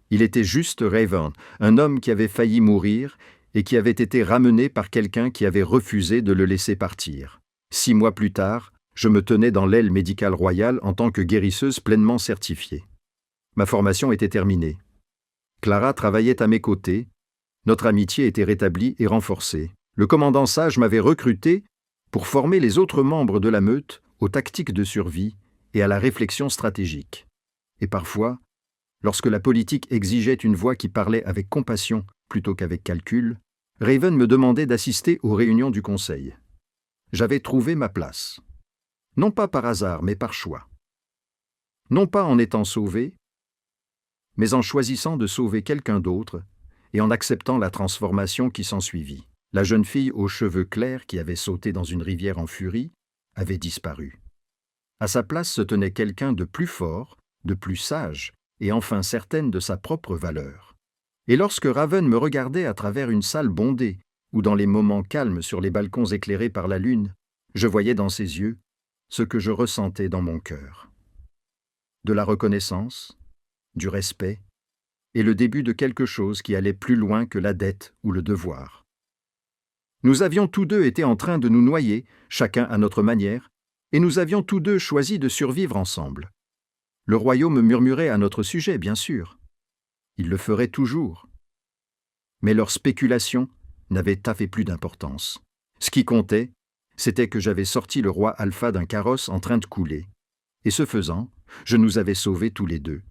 Il était juste Raven, un homme qui avait failli mourir et qui avait été ramené par quelqu'un qui avait refusé de le laisser partir. 6 mois plus tard, je me tenais dans l'aile médicale royale en tant que guérisseuse pleinement certifiée. Ma formation était terminée. Clara travaillait à mes côtés. Notre amitié était rétablie et renforcée. Le commandant Sage m'avait recruté pour former les autres membres de la meute aux tactiques de survie et à la réflexion stratégique. Et parfois, lorsque la politique exigeait une voix qui parlait avec compassion plutôt qu'avec calcul, Raven me demandait d'assister aux réunions du Conseil. J'avais trouvé ma place. Non pas par hasard, mais par choix. Non pas en étant sauvé, mais en choisissant de sauver quelqu'un d'autre et en acceptant la transformation qui s'ensuivit. La jeune fille aux cheveux clairs qui avait sauté dans une rivière en furie avait disparu. À sa place se tenait quelqu'un de plus fort, de plus sage et enfin certaine de sa propre valeur. Et lorsque Raven me regardait à travers une salle bondée ou dans les moments calmes sur les balcons éclairés par la lune, je voyais dans ses yeux ce que je ressentais dans mon cœur. De la reconnaissance, du respect et le début de quelque chose qui allait plus loin que la dette ou le devoir. Nous avions tous deux été en train de nous noyer, chacun à notre manière, et nous avions tous deux choisi de survivre ensemble. Le royaume murmurait à notre sujet, bien sûr. Il le ferait toujours. Mais leurs spéculations n'avaient pas fait plus d'importance. Ce qui comptait, c'était que j'avais sorti le roi Alpha d'un carrosse en train de couler. Et ce faisant, je nous avais sauvés tous les deux.